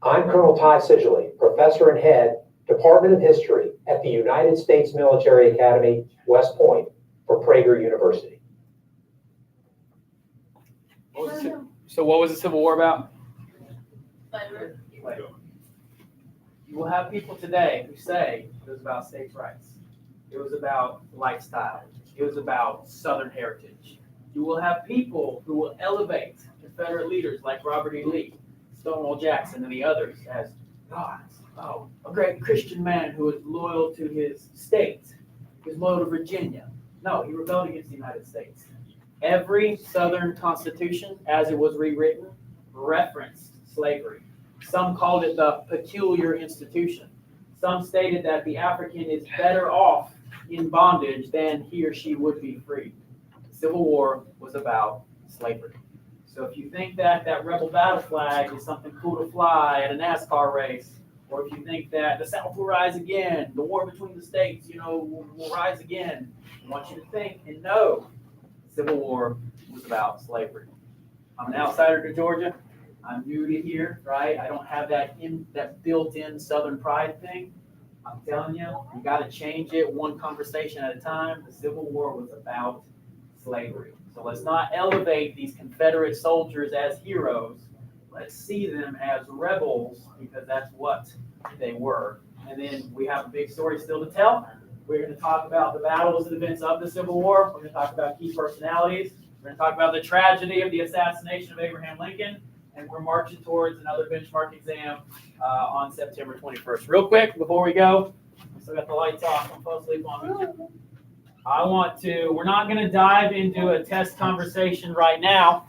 I'm Colonel Ty Sidgley, professor and head, Department of History at the United States Military Academy, West Point, for Prager University. So what was the Civil War about? You will have people today who say it was about states' rights. It was about lifestyle. It was about Southern heritage. You will have people who will elevate Confederate leaders like Robert E. Lee, Stonewall Jackson, and the others as gods. Oh, a great Christian man who was loyal to his state. He was loyal to Virginia. No, he rebelled against the United States. Every Southern Constitution, as it was rewritten, referenced slavery. Some called it the peculiar institution. Some stated that the African is better off in bondage than he or she would be free. The Civil War was about slavery. So if you think that that rebel battle flag is something cool to fly at a NASCAR race, or if you think that the South will rise again, the war between the states, will rise again, I want you to think and know the Civil War was about slavery. I'm an outsider to Georgia. I'm new to here, right? I don't have that built-in Southern pride thing. I'm telling you, you got to change it one conversation at a time. The Civil War was about slavery. So let's not elevate these Confederate soldiers as heroes. Let's see them as rebels, because that's what they were. And then we have a big story still to tell. We're going to talk about the battles and events of the Civil War. We're going to talk about key personalities. We're going to talk about the tragedy of the assassination of Abraham Lincoln. And we're marching towards another benchmark exam on September 21st. Real quick, before we go, I still got the lights off. I'm falling asleep on me. We're not going to dive into a test conversation right now,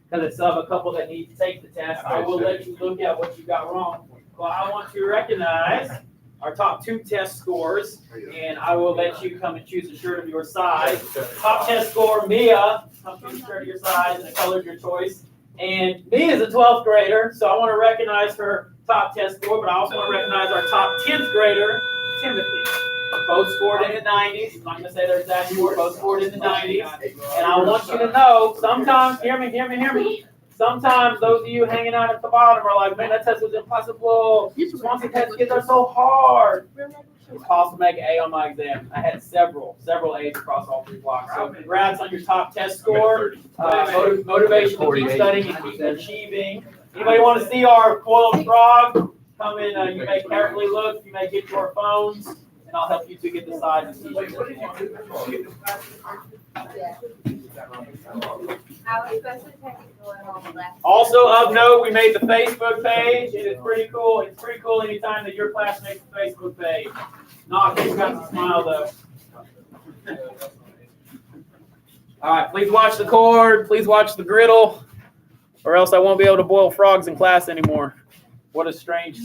because it's of a couple that need to take the test. I will let you look at what you got wrong. Well, I want to recognize our top 2 test scores, and I will let you come and choose a shirt of your size. Top test score, Mia, come choose a shirt of your size and the color of your choice. And Mia is a 12th grader, so I want to recognize her top test score, but I also want to recognize our top 10th grader, Timothy. Both scored in the 90s. I'm not going to say their exact score, both scored in the 90s. And I want you to know, sometimes, hear me. Sometimes those of you hanging out at the bottom are like, man, that test was impossible. Swansea test kids are so hard. It's possible to make an A on my exam. I had several A's across all 3 blocks. So congrats on your top test score. Motivation to keep studying and keep achieving. Anybody want to see our boiled frog? Come in. You may carefully look. You may get your phones, and I'll help you to get the size and see. Also of note, we made the Facebook page. It is pretty cool. It's pretty cool anytime that your class makes the Facebook page. Not if you've got to smile though. All right, please watch the cord. Please watch the griddle, or else I won't be able to boil frogs in class anymore. What a strange